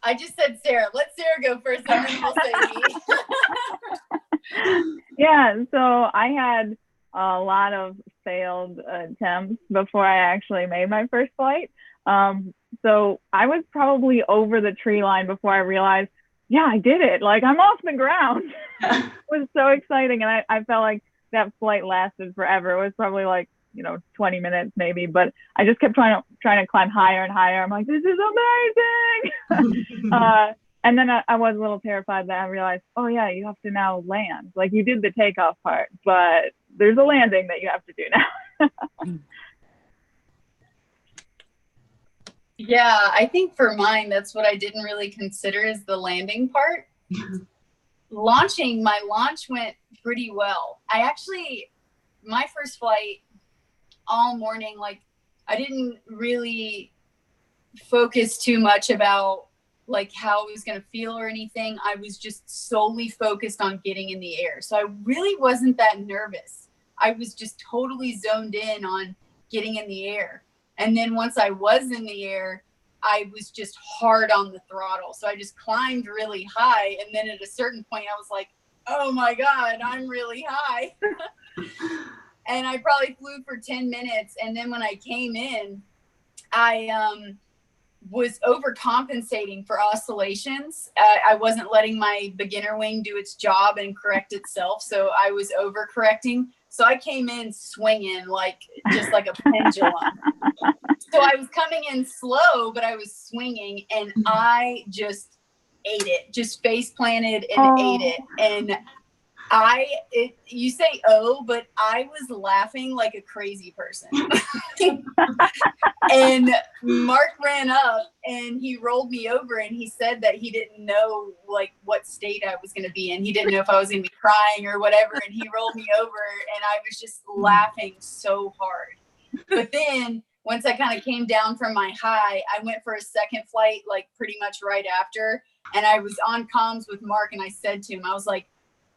I just said Sarah. Let Sarah go first, and then we'll say me. Yeah, so I had a lot of failed attempts before I actually made my first flight. So I was probably over the tree line before I realized, yeah, I did it. Like, I'm off the ground. It was so exciting. And I felt like that flight lasted forever. It was probably like, 20 minutes maybe, but I just kept trying to climb higher and higher. I'm like, this is amazing. And then I was a little terrified that I realized, oh yeah, you have to now land. Like, you did the takeoff part, but there's a landing that you have to do now. Yeah, I think for mine, that's what I didn't really consider is the landing part. My launch went pretty well. My first flight all morning, like I didn't really focus too much about like how it was going to feel or anything. I was just solely focused on getting in the air. So I really wasn't that nervous. I was just totally zoned in on getting in the air. And then once I was in the air, I was just hard on the throttle. So I just climbed really high. And then at a certain point, I was like, oh my God, I'm really high. And I probably flew for 10 minutes. And then when I came in, I was overcompensating for oscillations. I wasn't letting my beginner wing do its job and correct itself. So I was overcorrecting. So I came in swinging just like a pendulum. So I was coming in slow, but I was swinging, and I just ate it, just face planted and ate it. And you say oh, but I was laughing like a crazy person. And Mark ran up and he rolled me over, and he said that he didn't know like what state I was going to be in. He didn't know if I was going to be crying or whatever. And he rolled me over, and I was just laughing so hard. But then once I kind of came down from my high, I went for a second flight, like pretty much right after. And I was on comms with Mark, and I said to him, I was like,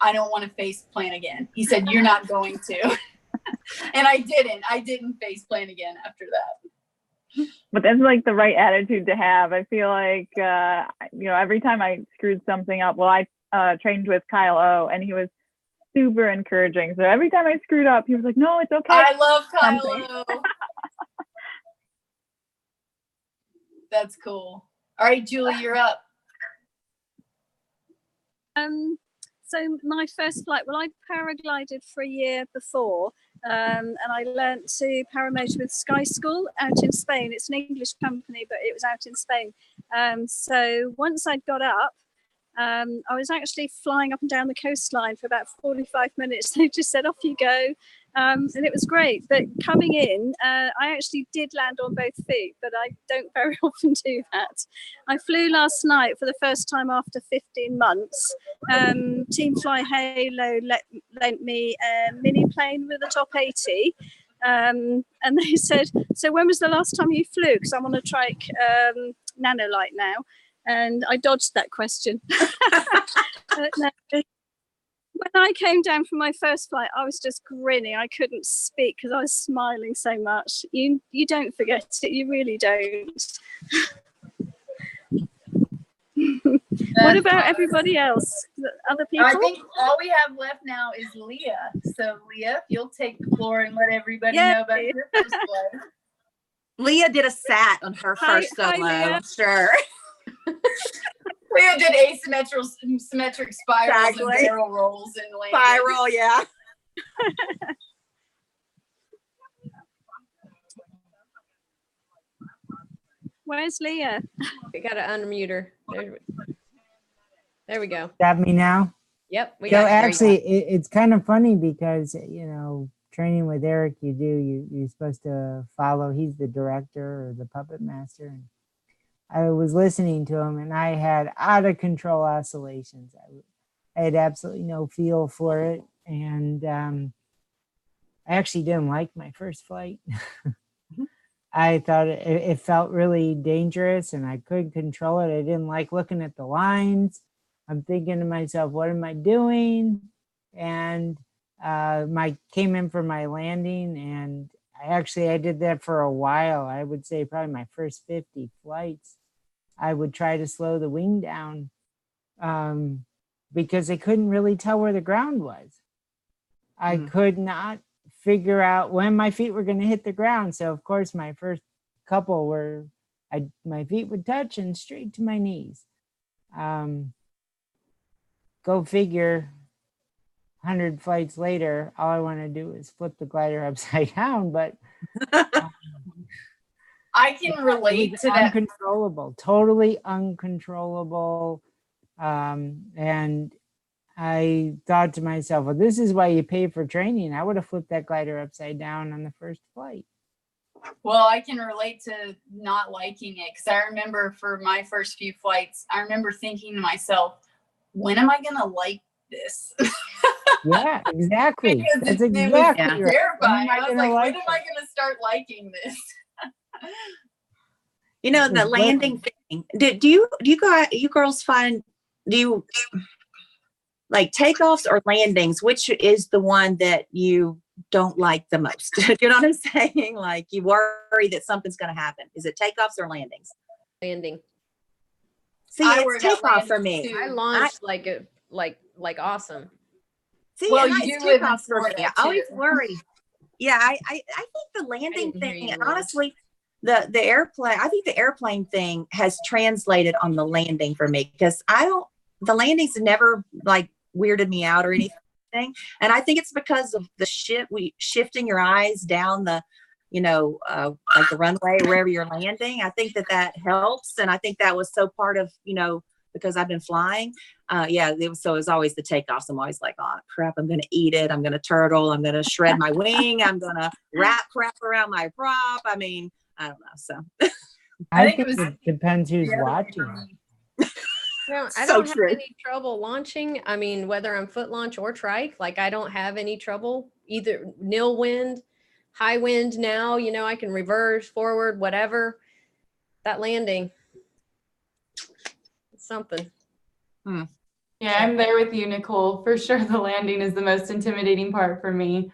I don't want to face plant again. He said, you're not going to. And I didn't face plant again after that. But that's like the right attitude to have. I feel like, every time I screwed something up, well, I trained with Kyle O, and he was super encouraging. So every time I screwed up, he was like, no, it's okay. I love Kyle O. That's cool. All right, Julie, you're up. So my first flight, well, I paraglided for a year before, and I learnt to paramotor with Sky School out in Spain. It's an English company, but it was out in Spain. So once I'd got up, I was actually flying up and down the coastline for about 45 minutes. They just said, off you go. And it was great. But coming in, I actually did land on both feet, but I don't very often do that. I flew last night for the first time after 15 months. Team Fly Halo lent me a mini plane with a top 80. And they said, so when was the last time you flew? Because I'm on a trike nanolight now. And I dodged that question. No. When I came down from my first flight, I was just grinning. I couldn't speak because I was smiling so much. You don't forget it. You really don't. What about everybody else? Other people? I think all we have left now is Leah. So Leah, if you'll take the floor and let everybody know about your first flight. Leah did a sat on her first solo. Leah. Sure. Leah did symmetric spirals and barrel rolls and landings. Spiral, yeah. Where's Leah? We got to unmute her. There we go. Got me now? Yep. We So got actually, it's kind of funny because, training with Eric, you're supposed to follow. He's the director or the puppet master. And I was listening to him, and I had out of control oscillations. I had absolutely no feel for it. And I actually didn't like my first flight. I thought it felt really dangerous, and I couldn't control it. I didn't like looking at the lines. I'm thinking to myself, what am I doing? And came in for my landing, and I did that for a while. I would say probably my first 50 flights, I would try to slow the wing down because I couldn't really tell where the ground was. I could not figure out when my feet were going to hit the ground. So of course my first couple were, my feet would touch and straight to my knees. Go figure, 100 flights later, all I want to do is flip the glider upside down, but I can relate to that. Uncontrollable, totally uncontrollable. And I thought to myself, well, this is why you pay for training. I would have flipped that glider upside down on the first flight. Well, I can relate to not liking it because I remember for my first few flights, I remember thinking to myself, when am I going to like this? Yeah, exactly. That's exactly it was right. terrifying. I was like, when am I going to start liking this? The landing thing. Do you girls find, do you like takeoffs or landings? Which is the one that you don't like the most? You know what I'm saying? Like you worry that something's going to happen. Is it takeoffs or landings? Landing. See, it's takeoff for me. I launched like awesome. See, well, you do takeoff for me. I always worry. Yeah, I think the landing thing, and honestly, the airplane, I think the airplane thing has translated on the landing for me because the landings never like weirded me out or anything. And I think it's because of the shifting your eyes down the, like the runway, wherever you're landing. I think that helps. And I think that was so part of, because I've been flying. It was always the takeoffs. I'm always like, oh crap, I'm going to eat it. I'm going to turtle. I'm going to shred my wing. I'm going to wrap crap around my prop. I mean, I don't know. So I think it depends who's watching. No, I don't have any trouble launching. I mean, whether I'm foot launch or trike, like I don't have any trouble either. Nil wind, high wind now, I can reverse, forward, whatever. That landing, it's something. Yeah, I'm there with you, Nicole. For sure, the landing is the most intimidating part for me.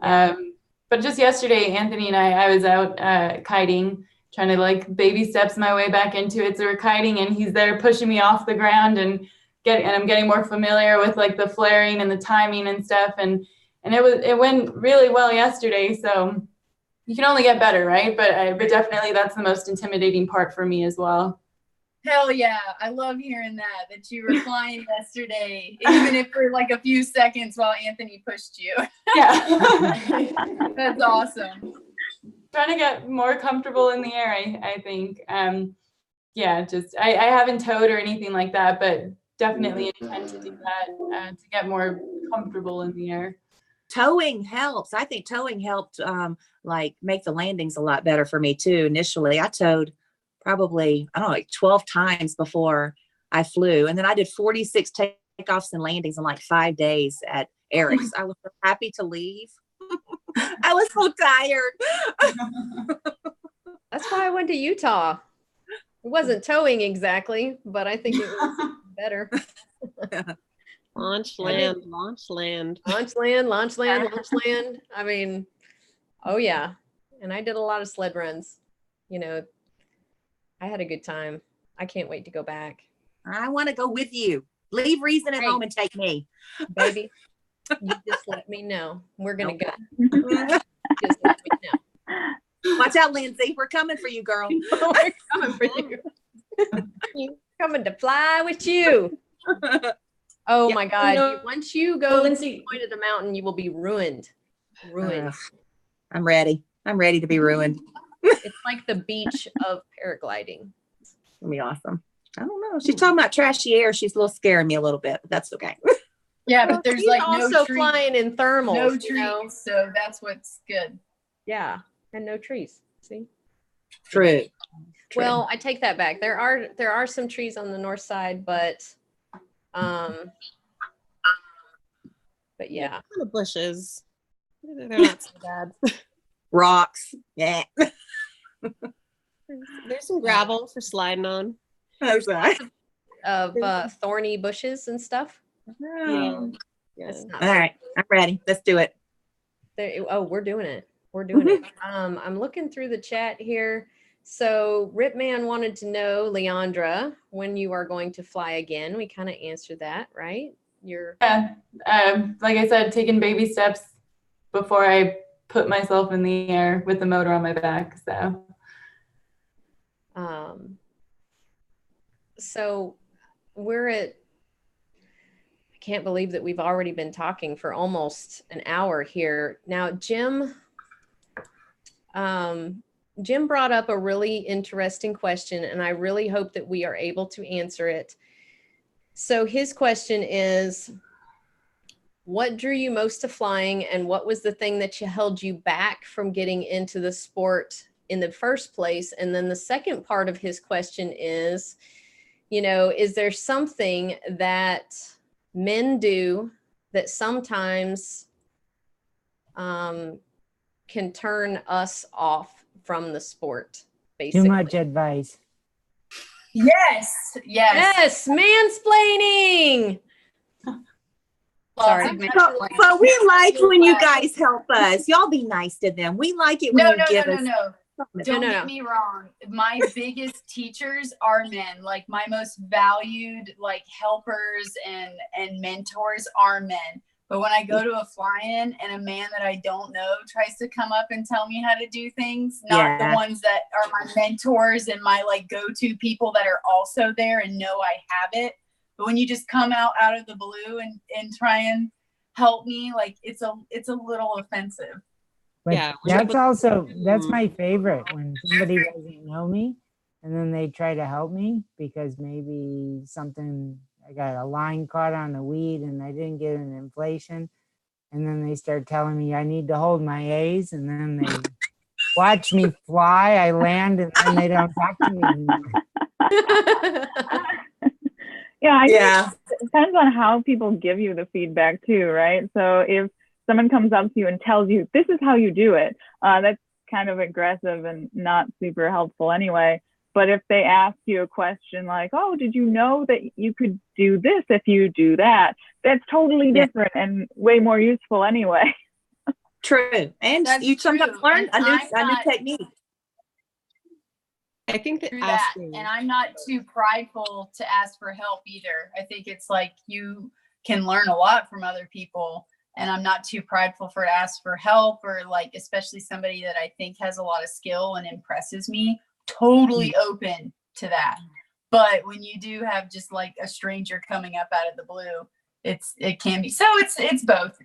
But just yesterday, Anthony and I was out kiting, trying to like baby steps my way back into it. So we're kiting, and he's there pushing me off the ground, and I'm getting more familiar with like the flaring and the timing and stuff. And it went really well yesterday. So you can only get better, right? But definitely that's the most intimidating part for me as well. Hell yeah. I love hearing that you were flying yesterday, even if for like a few seconds while Anthony pushed you. Yeah. That's awesome. Trying to get more comfortable in the air, I think. I haven't towed or anything like that, but definitely intend to do that to get more comfortable in the air. Towing helps. I think towing helped like make the landings a lot better for me too. Initially, I towed probably, I don't know, like 12 times before I flew. And then I did 46 takeoffs and landings in like 5 days at Eric's. I was so happy to leave. I was so tired. That's why I went to Utah. It wasn't towing exactly, but I think it was better. Launch land, launch land. Launch land, launch land, launch land. I mean, oh yeah. And I did a lot of sled runs. I had a good time. I can't wait to go back. I want to go with you. Leave Reason at home and take me. Baby, you just let me know. We're going to go. Just let me know. Watch out, Lindsay. We're coming for you, girl. We're coming for you. Coming to fly with you. Oh my God. Once you go to the point of the mountain, you will be ruined. I'm ready. I'm ready to be ruined. It's like the beach of paragliding. It's gonna be awesome. I don't know. She's talking about trashy air. She's a little scaring me a little bit, but that's okay. Yeah, but there's like also no trees. flying in thermals. No trees, so that's what's good. Yeah, and no trees. See? True. Well, I take that back. There are some trees on the north side, but yeah. The bushes. They're not so bad. Rocks. Yeah. There's some gravel for sliding on. There's that. Of thorny bushes and stuff. Oh. Yeah. All right. I'm ready. Let's do it. We're doing it. We're doing it. I'm looking through the chat here. So Ripman wanted to know, Leandra, when you are going to fly again. We kind of answered that, right? Like I said, taking baby steps before I put myself in the air with the motor on my back. So we're at, I can't believe that we've already been talking for almost an hour here. Now, Jim brought up a really interesting question, and I really hope that we are able to answer it. So his question is, what drew you most to flying, and what was the thing that held you back from getting into the sport in the first place? And then the second part of his question is, is there something that men do that sometimes can turn us off from the sport, basically? Too much advice. Yes. Mansplaining. Sorry. But we like when you guys help us. Y'all be nice to them. We like it when you give us. Don't get me wrong. My biggest teachers are men. Like my most valued helpers and mentors are men. But when I go to a fly-in and a man that I don't know tries to come up and tell me how to do things, not the ones that are my mentors and my go-to people that are also there and know I have it. But when you just come out of the blue and try and help me, it's a little offensive. But Yeah, we're able that's my favorite, when somebody doesn't know me and then they try to help me because maybe I got a line caught on the weed and I didn't get an inflation. And then they start telling me I need to hold my A's, and then they watch me fly, I land, and then they don't talk to me anymore. Yeah, I Yeah. think it depends on how people give you the feedback too, right? So if someone comes up to you and tells you, this is how you do it, that's kind of aggressive and not super helpful anyway. But if they ask you a question like, oh, did you know that you could do this if you do that? That's totally different and way more useful anyway. True. And That's you sometimes true. learn And a new I'm not- technique. I think that through that, asking, and I'm not too prideful to ask for help either. I think it's like you can learn a lot from other people, and I'm not too prideful for to ask for help, or like especially somebody that I think has a lot of skill and impresses me, totally open to that. But when you do have just like a stranger coming up out of the blue, it can be, so it's both.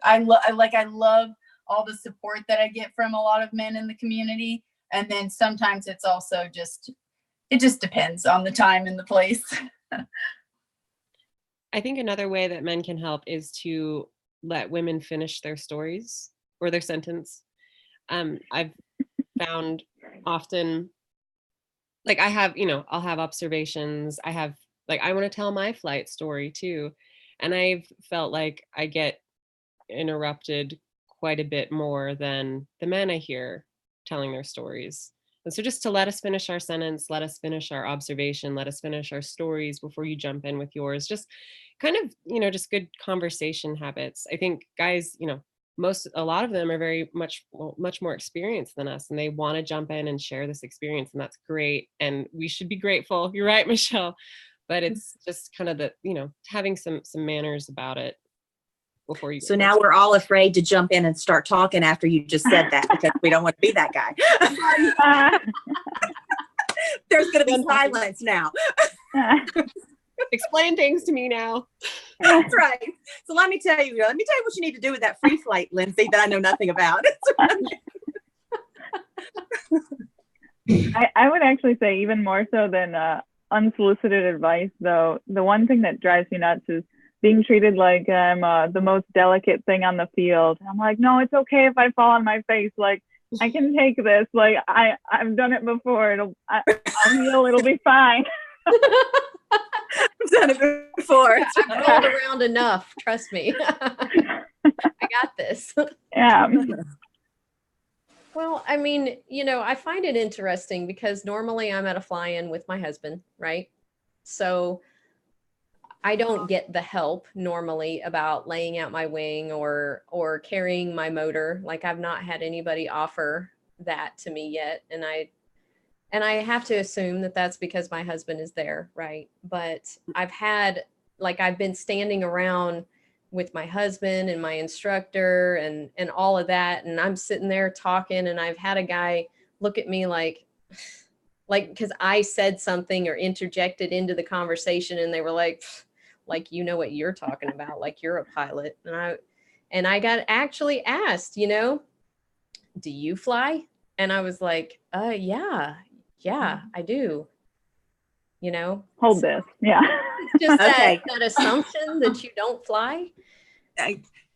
I love all the support that I get from a lot of men in the community. And then sometimes it's also it just depends on the time and the place. I think another way that men can help is to let women finish their stories or their sentence. I've found often, like I have, I'll have observations. I want to tell my flight story too. And I've felt like I get interrupted quite a bit more than the men I hear telling their stories. And so just to let us finish our sentence, let us finish our observation, let us finish our stories before you jump in with yours. Just kind of, just good conversation habits. I think guys, a lot of them are very much more experienced than us, and they want to jump in and share this experience, and that's great. And we should be grateful. You're right, Michelle. But it's just kind of having some manners about it before you. So now we're all afraid to jump in and start talking after you just said that, because we don't want to be that guy. There's going to be silence now. Explain things to me now. That's right. So let me tell you what you need to do with that free flight, Lindsay, that I know nothing about. I would actually say even more so than unsolicited advice, though, the one thing that drives me nuts is being treated like I'm the most delicate thing on the field. I'm like, no, it's okay if I fall on my face. Like, I can take this. Like, I've done it before. I'll heal. It'll be fine. I've done it before. I've rolled around enough. Trust me. I got this. Yeah. Well, I mean, I find it interesting because normally I'm at a fly-in with my husband, right? So I don't get the help normally about laying out my wing or carrying my motor. Like, I've not had anybody offer that to me yet. And I have to assume that that's because my husband is there, right? But I've been standing around with my husband and my instructor and all of that. And I'm sitting there talking, and I've had a guy look at me like, because I said something or interjected into the conversation, and they were like, you know what you're talking about, like you're a pilot. And I got actually asked, do you fly? And I was like, yeah, I do. Hold this. Yeah. Just Okay. that assumption that you don't fly.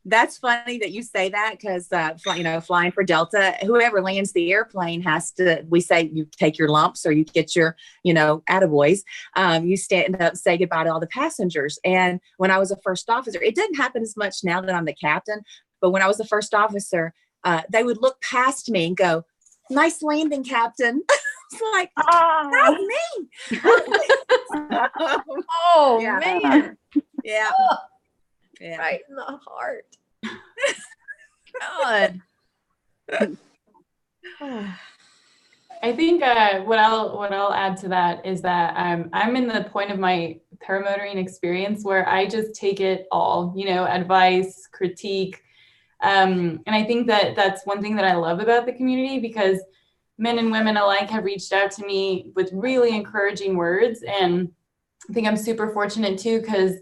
That's funny that you say that, because flying for Delta, whoever lands the airplane we say you take your lumps or you get your, attaboys. You stand up, say goodbye to all the passengers. And when I was a first officer, it didn't happen as much now that I'm the captain, but when I was the first officer, they would look past me and go, "Nice landing, Captain." It's like, that's me. Oh, Yeah. man. Yeah. Oh, Yeah. right in the heart. God. I think what I'll add to that is that I'm in the point of my paramotoring experience where I just take it all, advice, critique. And I think that that's one thing that I love about the community, because men and women alike have reached out to me with really encouraging words. And I think I'm super fortunate too, because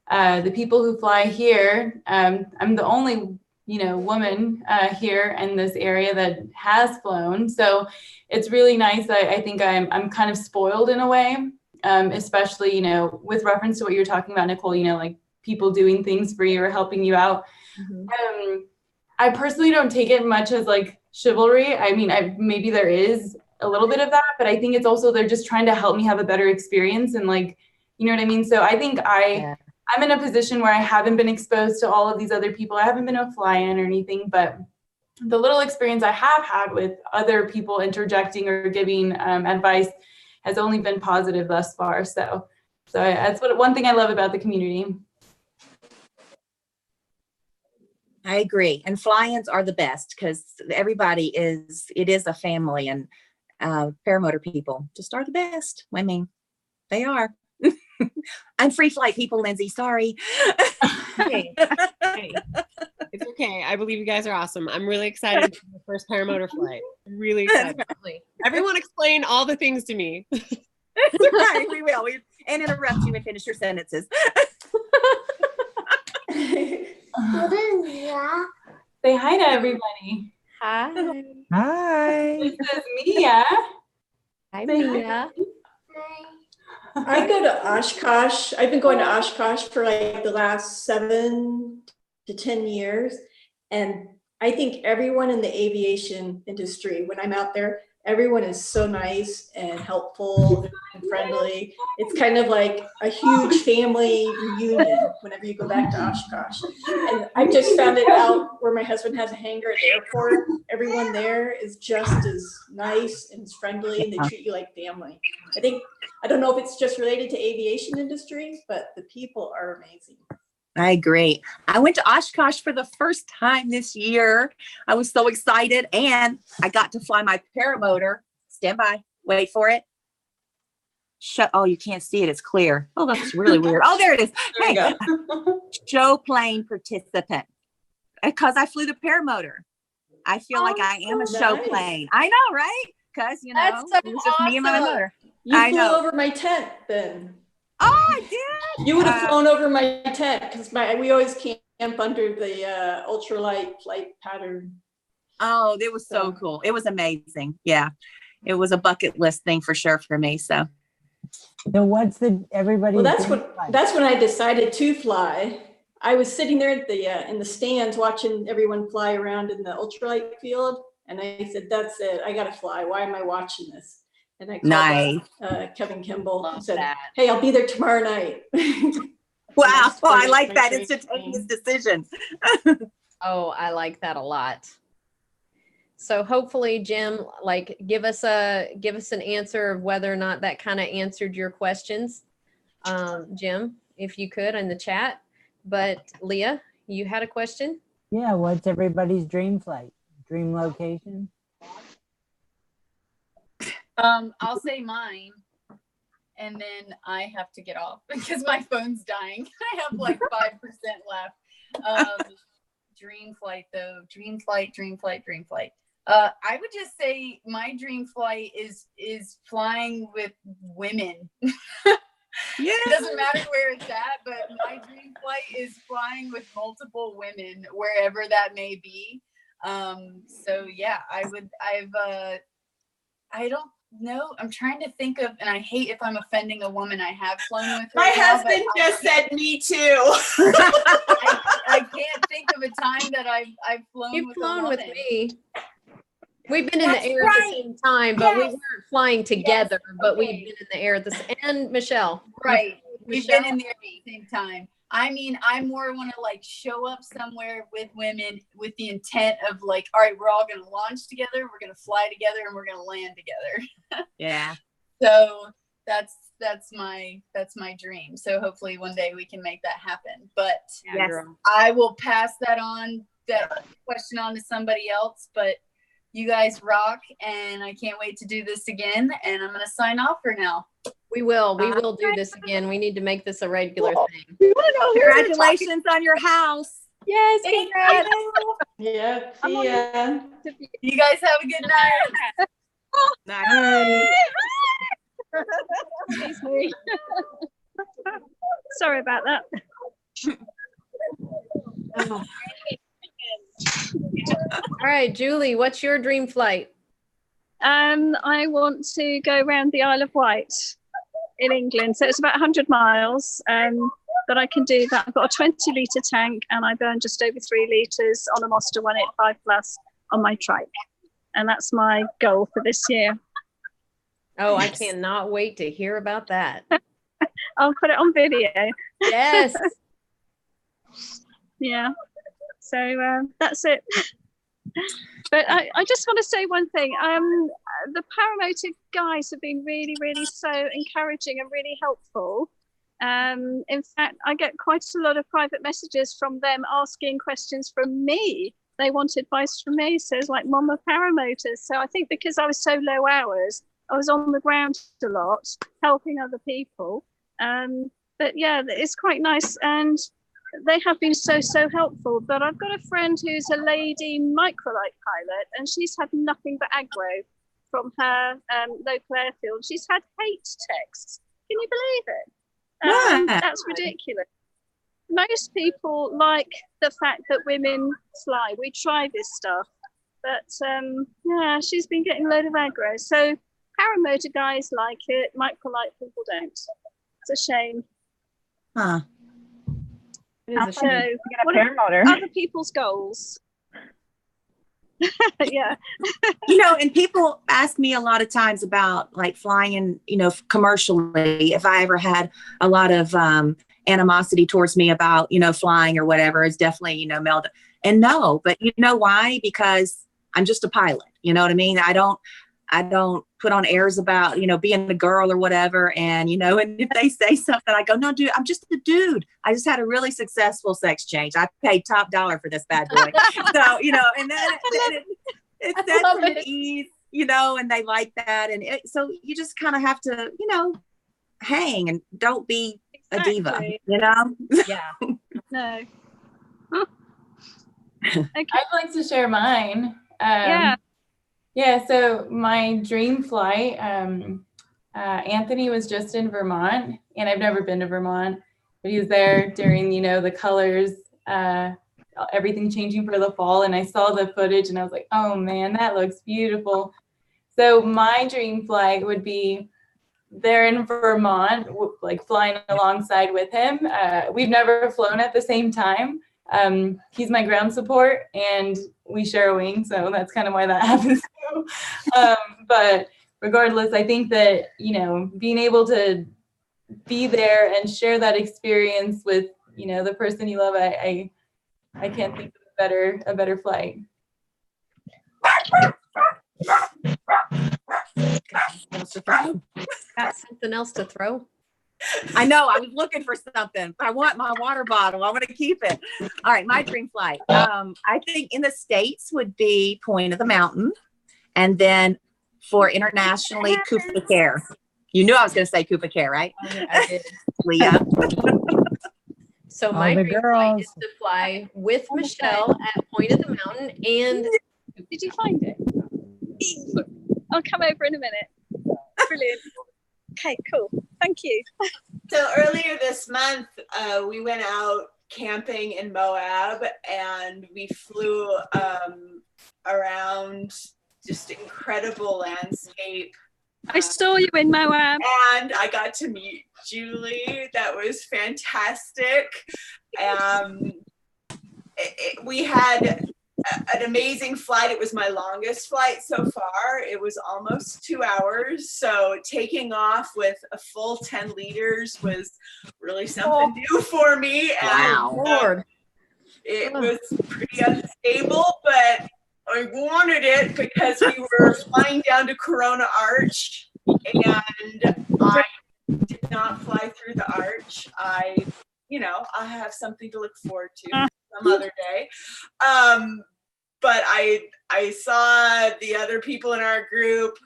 the people who fly here, I'm the only, woman here in this area that has flown. So it's really nice. I think I'm kind of spoiled in a way, especially, with reference to what you're talking about, Nicole, like people doing things for you or helping you out. I personally don't take it much as like chivalry. I mean, maybe there is a little bit of that, but I think it's also they're just trying to help me have a better experience and like, you know what I mean? So I think I'm in a position where I haven't been exposed to all of these other people. I haven't been a fly-in or anything, but the little experience I have had with other people interjecting or giving advice has only been positive thus far. So that's one thing I love about the community. I agree. And fly-ins are the best because it is a family, and paramotor people just are the best. I mean, they are. I'm free flight people, Lindsay. Sorry. Hey, it's okay. I believe you guys are awesome. I'm really excited for the first paramotor flight. I'm really excited. Everyone explain all the things to me. Right, we will. And interrupt you and finish your sentences. What is that? Say hi to everybody. Hi. Hi. This is Mia. Hi, Mia. I go to Oshkosh. I've been going to Oshkosh for like the last 7 to 10 years. And I think everyone in the aviation industry, when I'm out there, everyone is so nice and helpful and friendly. It's kind of like a huge family reunion whenever you go back to Oshkosh. And I just found it out where my husband has a hangar at the airport. Everyone there is just as nice and friendly, and they treat you like family. I don't know if it's just related to aviation industry, but the people are amazing. I agree. I went to Oshkosh for the first time this year. I was so excited, and I got to fly my paramotor. Stand by. Wait for it. Oh, you can't see it. It's clear. Oh, that's really weird. Oh, there it is. Hey, show plane participant. Because I flew the paramotor. I feel like I am a show plane. I know, right? Because, That's so it was just me and my motor. You flew over my tent then. Oh, I did. You would have flown over my tent because we always camp under the ultralight flight pattern. Oh, it was so cool. It was amazing. Yeah, it was a bucket list thing for sure for me. So what's everybody? Well, that's when I decided to fly. I was sitting there at in the stands watching everyone fly around in the ultralight field, and I said, "That's it. I got to fly. Why am I watching this?" And I called Kevin Kimball and said, "Hey, I'll be there tomorrow night." Wow. Oh, I like that instantaneous decision. Oh, I like that a lot. So hopefully, Jim, like give us an answer of whether or not that kind of answered your questions, Jim, if you could in the chat. But Leah, you had a question? Yeah, what's everybody's dream flight? Dream location? I'll say mine, and then I have to get off because my phone's dying. I have like 5% left. Dream flight though. Dream flight. I would just say my dream flight is flying with women. Yeah. It doesn't matter where it's at, but my dream flight is flying with multiple women wherever that may be. So yeah, I don't know. I'm trying to think of, and I hate if I'm offending a woman I have flown with. My husband just said me too. I can't think of a time that I've flown You've with flown a woman. with me. We've been in the air at the same time, but we weren't flying together, but we've been in the air at the same, and Michelle. Right. We've been in the air at the same time. I mean, I more want to like show up somewhere with women with the intent of like, all right, we're all going to launch together, we're going to fly together, and we're going to land together. Yeah. So that's my dream. So hopefully one day we can make that happen. But yes, I will pass that question on to somebody else. But you guys rock, and I can't wait to do this again. And I'm going to sign off for now. We will do this again. We need to make this a regular thing. Congratulations on your house. Yes, congrats. Yeah, see ya. You guys have a good night. Nice. Sorry about that. Oh. All right, Julie, what's your dream flight? I want to go around the Isle of Wight in England. So it's about 100 miles. But I can do that. I've got a 20-litre tank and I burn just over 3 litres on a Mazda 185 Plus on my trike. And that's my goal for this year. Oh, I cannot wait to hear about that. I'll put it on video. Yes. Yeah. So that's it. But I just want to say one thing. The Paramotor guys have been really, really so encouraging and really helpful. In fact, I get quite a lot of private messages from them asking questions from me. They want advice from me. So it's like Mama Paramotor. So I think because I was so low hours, I was on the ground a lot, helping other people. But yeah, it's quite nice. And they have been so helpful. But I've got a friend who's a lady microlight pilot, and she's had nothing but aggro from her local airfield. She's had hate texts. Can you believe it? That's ridiculous. Most people like the fact that women fly. We try this stuff, but yeah, she's been getting a load of aggro. So Paramotor guys like it, microlight people don't. It's a shame. Huh. It is a So shame. what are Paramotor. other people's goals? Yeah. You know, and people ask me a lot of times about like flying in, you know, commercially, if I ever had a lot of animosity towards me about, you know, flying or whatever. It's definitely, you know, Melda. And no, but you know why? Because I'm just a pilot. You know what I mean? I don't put on airs about, you know, being a girl or whatever. And, you know, and if they say something, I go, no, dude, I'm just a dude. I just had a really successful sex change. I paid top dollar for this bad boy. So, you know, and then it sets them at ease, you know, and they like that. And so you just kind of have to, you know, hang and don't be a diva, you know? Yeah. No. Okay. I'd like to share mine. Yeah. Yeah, so my dream flight, Anthony was just in Vermont, and I've never been to Vermont, but he was there during, you know, the colors, everything changing for the fall, and I saw the footage and I was like, oh man, that looks beautiful. So my dream flight would be there in Vermont, like flying alongside with him. We've never flown at the same time. He's my ground support and we share a wing, so that's kind of why that happens too. But regardless, I think that, you know, being able to be there and share that experience with, you know, the person you love, I can't think of a better flight. Got something else to throw? I know, I was looking for something. I want my water bottle. I want to keep it. All right, my dream flight. I think in the States would be Point of the Mountain. And then for internationally, Coupe Care. You knew I was going to say Coupe Care, right? I did. Leah. So my dream flight is to fly with Michelle at Point of the Mountain. And did you find it? I'll come over in a minute. Brilliant. Okay, cool. Thank you. So earlier this month, we went out camping in Moab and we flew around just incredible landscape. I saw you in Moab. And I got to meet Julie. That was fantastic. We had an amazing flight. It was my longest flight so far. It was almost 2 hours. So taking off with a full 10 liters was really something new for me. Wow. And, it was pretty unstable, but I wanted it because we were flying down to Corona Arch and I did not fly through the arch. I have something to look forward to some other day. But I saw the other people in our group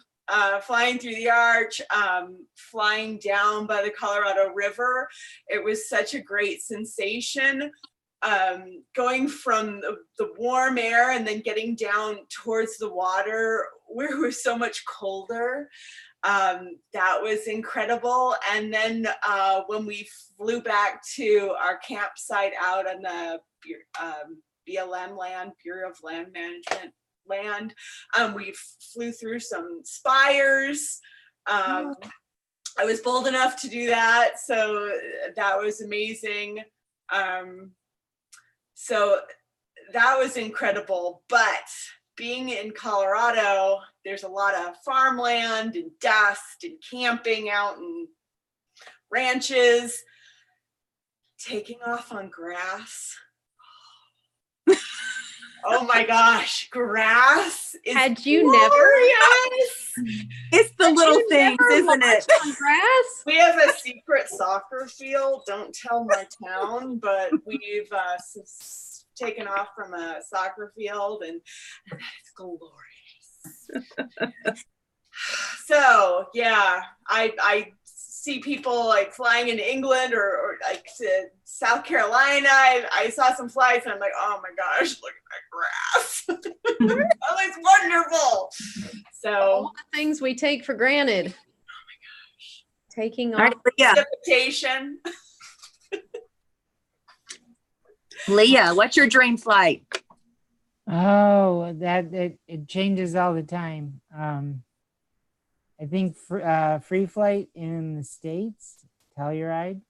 flying through the arch, flying down by the Colorado River. It was such a great sensation. Going from the warm air and then getting down towards the water where it was so much colder. That was incredible. And then when we flew back to our campsite out on the BLM land, Bureau of Land Management land. We flew through some spires. I was bold enough to do that, so that was amazing. So that was incredible. But being in Colorado, there's a lot of farmland and dust and camping out in ranches. Taking off on grass. Oh my gosh, grass is Had you glorious. It's the little things, isn't it? on grass? We have a secret soccer field. Don't tell my town, but we've taken off from a soccer field, and it's glorious. So yeah, I see people like flying in England or like to South Carolina. I saw some flights and I'm like, oh my gosh, look at that grass. That looks wonderful. So all the things we take for granted. Oh my gosh. Taking All right, off. Precipitation. Leah, what's your dream flight? Oh, it changes all the time. I think free flight in the States, Telluride.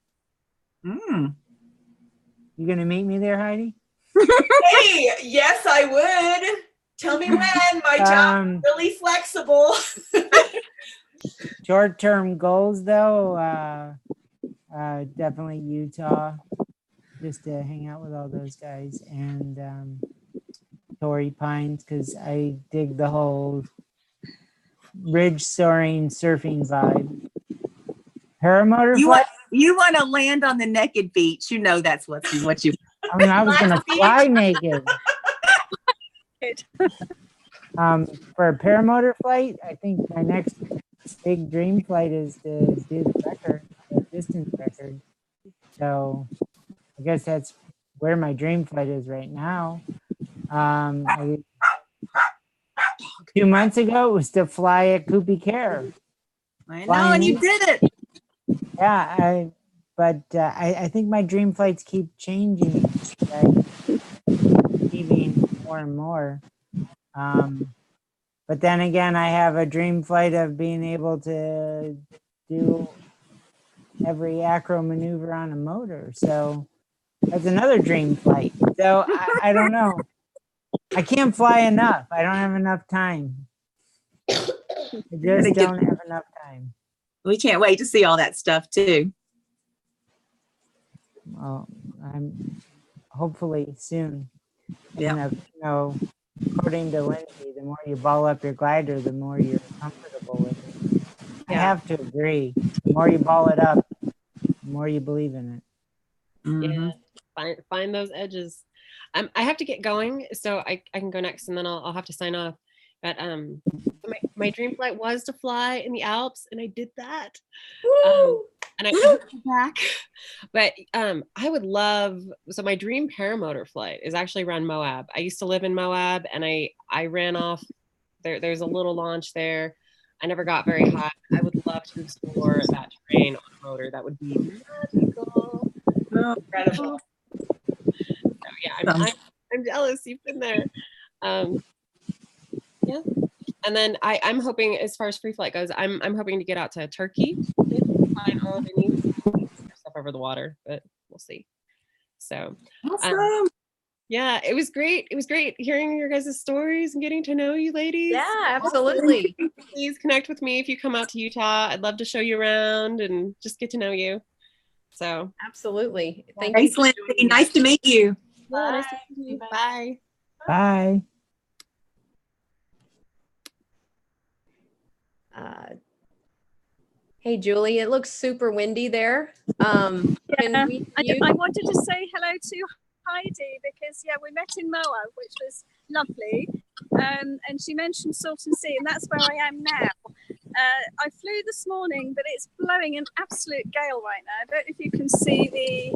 You gonna meet me there, Heidi? Hey, yes, I would. Tell me when. My job is really flexible. Short-term goals, though, definitely Utah, just to hang out with all those guys, and Torrey Pines, because I dig the whole ridge soaring surfing vibe. Paramotor flight. You want to land on the naked beach? You know that's what you. I mean, I was gonna fly naked. For a paramotor flight, I think my next big dream flight is to do the record, the distance record. So I guess that's where my dream flight is right now. 2 months ago, it was to fly at Kupi Care. I know, and you did it. Yeah, I think my dream flights keep changing, achieving more and more. But then again, I have a dream flight of being able to do every acro maneuver on a motor. So that's another dream flight. So I don't know. I can't fly enough. I don't have enough time. I just don't have enough time. We can't wait to see all that stuff too. Well, I'm hopefully soon. Yeah. You know, according to Lindsay, the more you ball up your glider, the more you're comfortable with it. I have to agree. The more you ball it up, the more you believe in it. Mm-hmm. Yeah, find those edges. I have to get going, so I can go next, and then I'll have to sign off. But my dream flight was to fly in the Alps, and I did that. And I went back. But I would love. So my dream paramotor flight is actually around Moab. I used to live in Moab, and I ran off. There's a little launch there. I never got very high. I would love to explore that terrain on a motor. That would be magical. Oh, incredible. So yeah, I'm jealous. You've been there. Yeah. And then I'm hoping, as far as free flight goes, I'm hoping to get out to Turkey. Find all the neat stuff over the water, but we'll see. So awesome. Yeah, it was great. It was great hearing your guys' stories and getting to know you ladies. Yeah, absolutely. Please connect with me if you come out to Utah. I'd love to show you around and just get to know you. So absolutely. Thanks, Lindsay. Nice to meet you. Yeah, nice to meet you. Bye. Bye. Hey, Julie, it looks super windy there. I wanted to say hello to Heidi because, we met in Moab, which was lovely. And she mentioned Salton Sea, and that's where I am now. I flew this morning, but it's blowing an absolute gale right now. I don't know if you can see the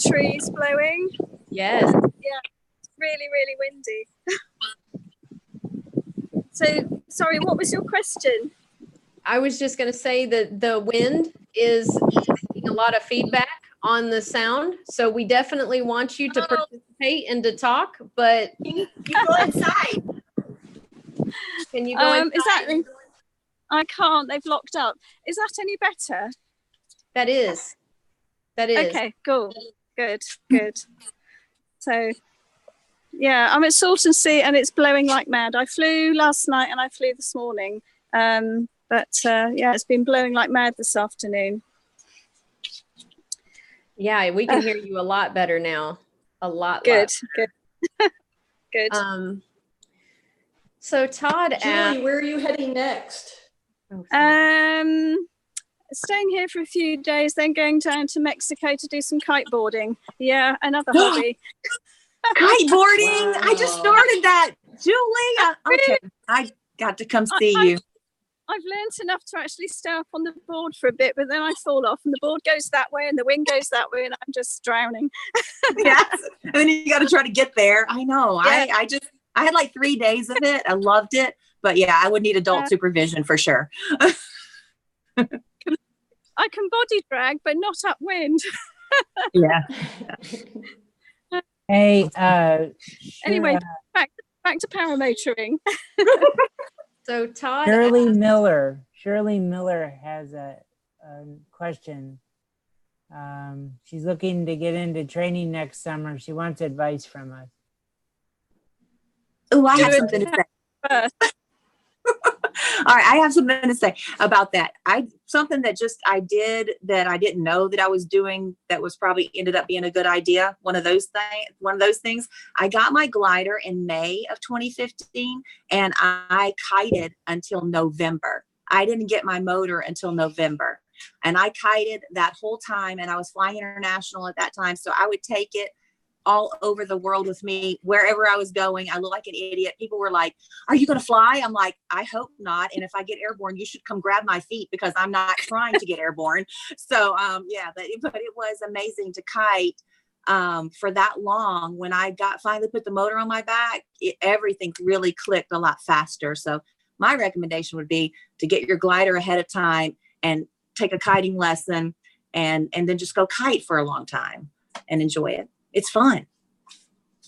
trees blowing. Yes. Yeah, it's really, really windy. So, sorry, what was your question? I was just going to say that the wind is taking a lot of feedback on the sound. So we definitely want you to participate participate and to talk, but You go inside. can you go inside? Is that? I can't. They've locked up. Is that any better? That is. Okay, cool. Good. So, yeah, I'm at Salton Sea and it's blowing like mad. I flew last night and I flew this morning. But yeah, it's been blowing like mad this afternoon. Yeah, we can hear you a lot better now. A lot. Good. So Todd Julie, where are you heading next? Staying here for a few days, then going down to Mexico to do some kiteboarding. Yeah, another hobby. Kiteboarding. Wow. I just started that. Julie. Okay. I got to come see you. I've learned enough to actually stay up on the board for a bit, but then I fall off and the board goes that way and the wind goes that way and I'm just drowning. Yes. And then you got to try to get there. I know. Yeah. I had like 3 days of it. I loved it. But yeah, I would need adult supervision for sure. I can body drag, but not upwind. Yeah. Hey, Anyway, back to paramotoring. So Todd. Shirley Miller has a question. She's looking to get into training next summer. She wants advice from us. Oh, I have something to say. All right, I have something to say about that. Something that I did that I didn't know that I was doing that was probably ended up being a good idea. One of those things. I got my glider in May of 2015 and I kited until November. I didn't get my motor until November. And I kited that whole time and I was flying international at that time. So I would take it all over the world with me, wherever I was going. I look like an idiot. People were like, "Are you going to fly?" I'm like, "I hope not. And if I get airborne, you should come grab my feet because I'm not trying to get airborne." So yeah, but it was amazing to kite for that long. When I finally put the motor on my back, everything really clicked a lot faster. So my recommendation would be to get your glider ahead of time and take a kiting lesson and then just go kite for a long time and enjoy it. It's fun.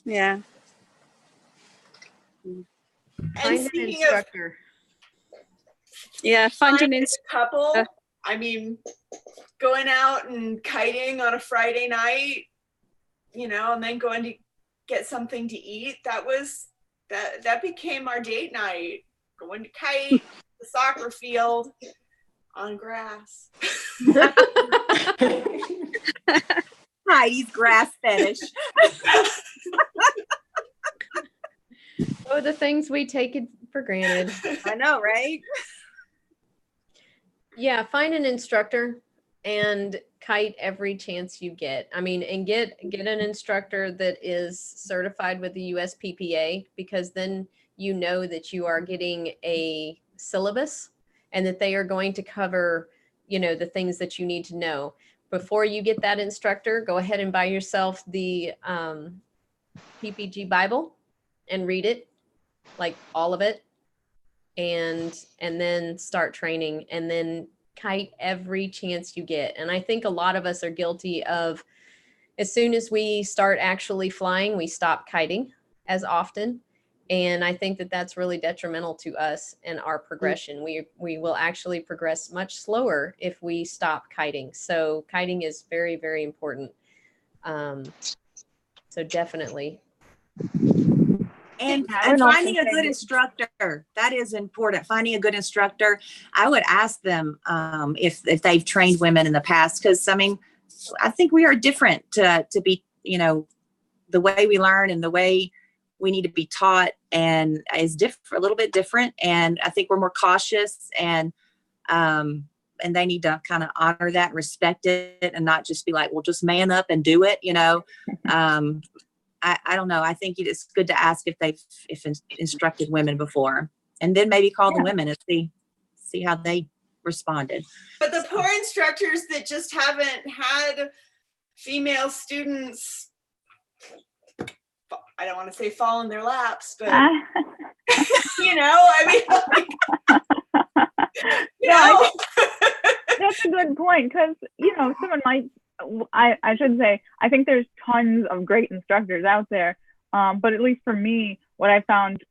Yeah. Find an instructor. Yeah, find an couple. I mean, going out and kiting on a Friday night, and then going to get something to eat. That became our date night. Going to kite, the soccer field, on grass. Heidi's grass fetish. Oh, the things we take it for granted. I know, right? Yeah, find an instructor and kite every chance you get. I mean, and get an instructor that is certified with the USPPA, because then you know that you are getting a syllabus and that they are going to cover, the things that you need to know. Before you get that instructor, go ahead and buy yourself the PPG Bible and read it, like all of it, and then start training, and then kite every chance you get. And I think a lot of us are guilty of, as soon as we start actually flying, we stop kiting as often. And I think that that's really detrimental to us and our progression. We will actually progress much slower if we stop kiting. So kiting is very, very important. So definitely. And finding a good instructor, that is important. Finding a good instructor. I would ask them if they've trained women in the past, because I think we are different to be, the way we learn and the way we need to be taught and is a little bit different. And I think we're more cautious, and they need to kind of honor that and respect it, and not just be like, well, just man up and do it. I don't know. I think it's good to ask if they've instructed women before, and then maybe call the women and see how they responded. But the poor instructors that just haven't had female students, I don't want to say fall in their laps, but That's a good point, because someone might I should say, I think there's tons of great instructors out there. But at least for me, what I found,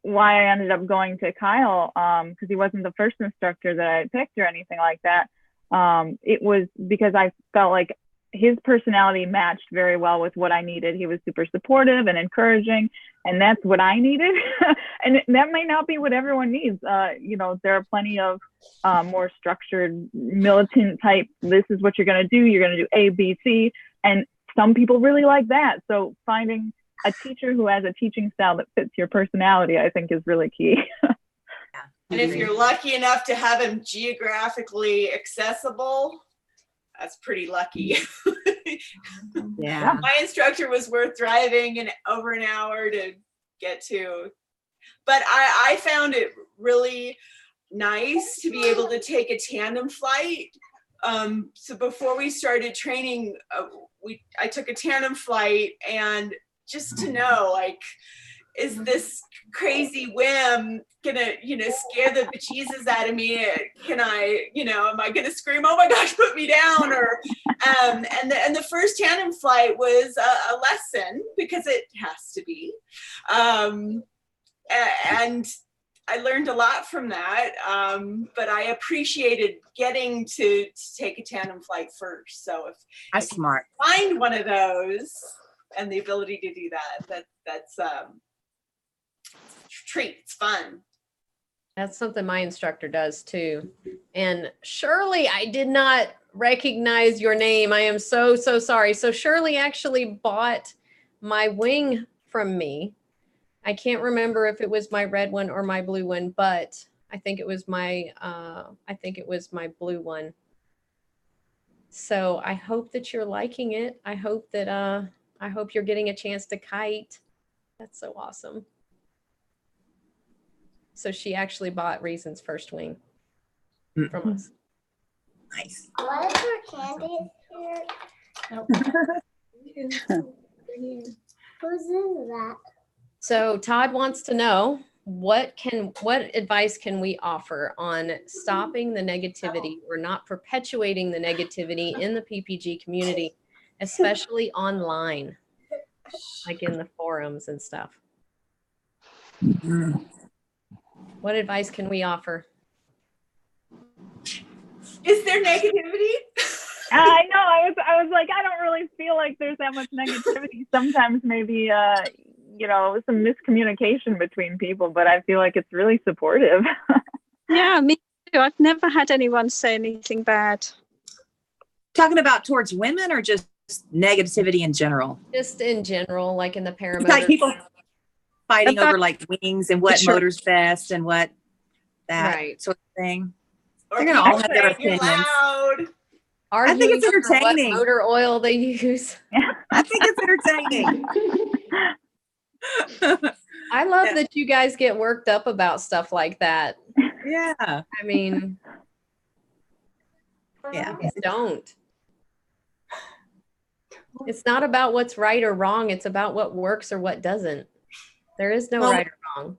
why I ended up going to Kyle, because he wasn't the first instructor that I had picked or anything like that. It was because I felt like his personality matched very well with what I needed. He was super supportive and encouraging, and that's what I needed. And that might not be what everyone needs. You know, there are plenty of more structured, militant type, this is what you're going to do. You're going to do A, B, C. And some people really like that. So finding a teacher who has a teaching style that fits your personality, I think, is really key. And if you're lucky enough to have him geographically accessible, that's pretty lucky. Yeah. My instructor was worth driving over an hour to get to. But I found it really nice to be able to take a tandem flight. So before we started training, I took a tandem flight, and just to know, like, is this crazy whim gonna, scare the bejesus out of me? Can I, am I gonna scream, oh my gosh, put me down? Or, and the first tandem flight was a lesson, because it has to be. And I learned a lot from that, but I appreciated getting to take a tandem flight first. So if Smart. you find one of those and the ability to do that's treat. It's fun. That's something my instructor does too. And Shirley, I did not recognize your name. I am so sorry. So Shirley actually bought my wing from me. I can't remember if it was my red one or my blue one, but I think it was my blue one. So I hope that you're liking it. I hope you're getting a chance to kite. That's so awesome. So she actually bought Reason's first wing from us. Nice. What is her candy here? Nope. Who's in that? So Todd wants to know what advice can we offer on stopping the negativity or not perpetuating the negativity in the PPG community, especially online, like in the forums and stuff. What advice can we offer? Is there negativity? I know. I was like, I don't really feel like there's that much negativity. Sometimes maybe, some miscommunication between people, but I feel like it's really supportive. Yeah, me too. I've never had anyone say anything bad. Talking about towards women or just negativity in general? Just in general, like in the Paramotor. Like people fighting over like wings and what motor's best and what that sort of thing. They're gonna all have their opinions. Loud. I think it's entertaining. What motor oil they use. I think it's entertaining. I love that you guys get worked up about stuff like that. Yeah. I mean, yeah. Don't. It's not about what's right or wrong. It's about what works or what doesn't. There is no right or wrong.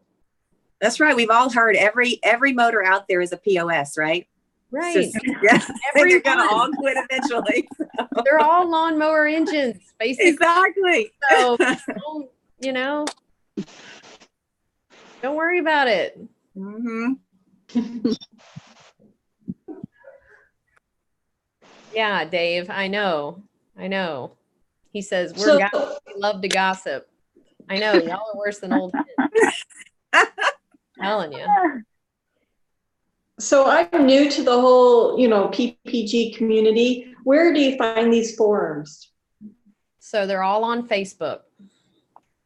That's right. We've all heard every motor out there is a POS, right? Right. So, yeah. They're gonna all quit eventually. So. They're all lawnmower engines, basically. Exactly. So don't worry about it. Mm-hmm. Yeah, Dave, I know. He says we love to gossip. I know, y'all are worse than old kids. Telling you. So I'm new to the whole, PPG community. Where do you find these forums? So they're all on Facebook.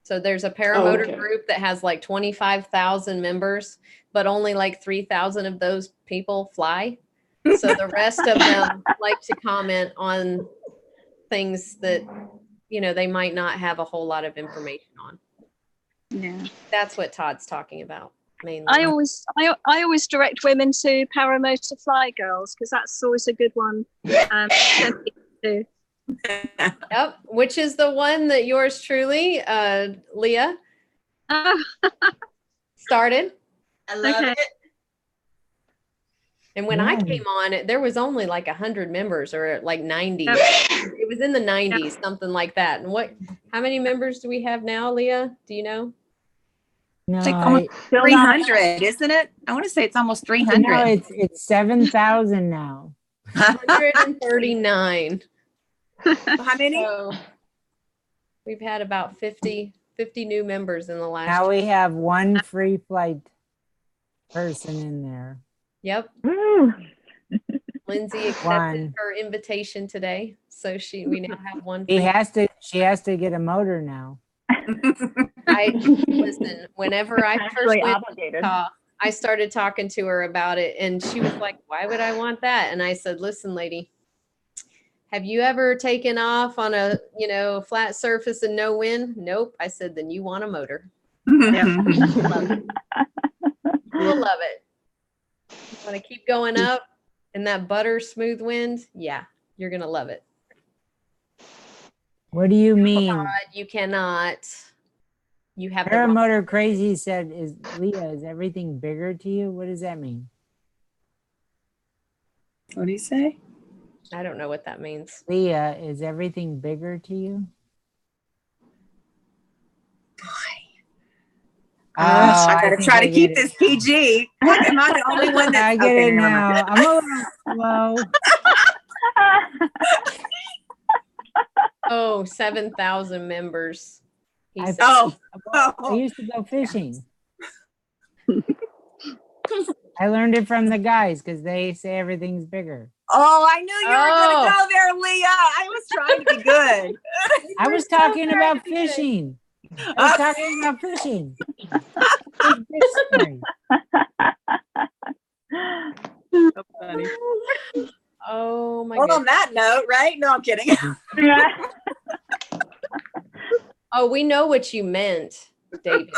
So there's a Paramotor group that has like 25,000 members, but only like 3,000 of those people fly. So the rest of them like to comment on things that, they might not have a whole lot of information on. Yeah. That's what Todd's talking about mainly. I always direct women to Paramotor Fly Girls, because that's always a good one. Yep, which is the one that yours truly, Leah, started. I love it. And when I came on, there was only like 100 members or like 90. It It was in the 90s, something like that. And how many members do we have now, Leah? Do you know? No, It's like almost 300, isn't it? I want to say it's almost 300. no, it's 7,000 now. 139. How many? So we've had about 50 new members in the last Now year. we have one free flight person in there. Yep. Woo. Lindsay accepted her invitation today, so we now have one. She has to get a motor now. Listen, whenever I first Actually went obligated. to Utah, I started talking to her about it, and she was like, "Why would I want that?" And I said, "Listen, lady, have you ever taken off on a flat surface and no wind?" Nope. I said, "Then you want a motor. Love it. You will love it. You want to keep going up in that butter smooth wind? Yeah, you're gonna love it." What do you mean? God, you cannot. You have the Paramotor Crazy said, Leah, is everything bigger to you? What does that mean? What do you say? I don't know what that means. Leah, is everything bigger to you? Oh, I gotta try to keep it. this PG. What, am I the only one that's I get okay, it never now. mind. I'm a little slow. Oh, 7,000 members. He said. I used to go fishing. I learned it from the guys because they say everything's bigger. Oh, I knew you were gonna go there, Leah. I was trying to be good. I was talking about fishing. I was talking about fishing. So funny. Oh my Well, goodness. on that note, right? No, I'm kidding. Oh, we know what you meant, David.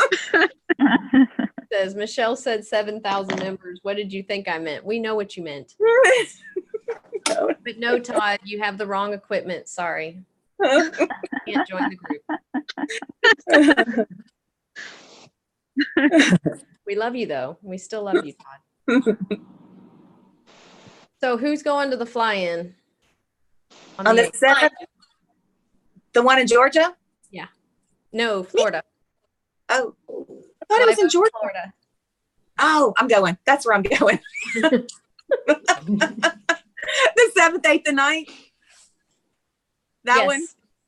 Says Michelle said 7,000 members. What did you think I meant? We know what you meant. But no, Todd, you have the wrong equipment. Sorry. Can't join the group. We love you though. We still love you, Todd. So who's going to the fly-in? On the 7th? The one in Georgia? Yeah. No, Florida. Oh, I thought it was in Georgia. Florida. Oh, I'm going. That's where I'm going. The 7th, 8th, and 9th. That one?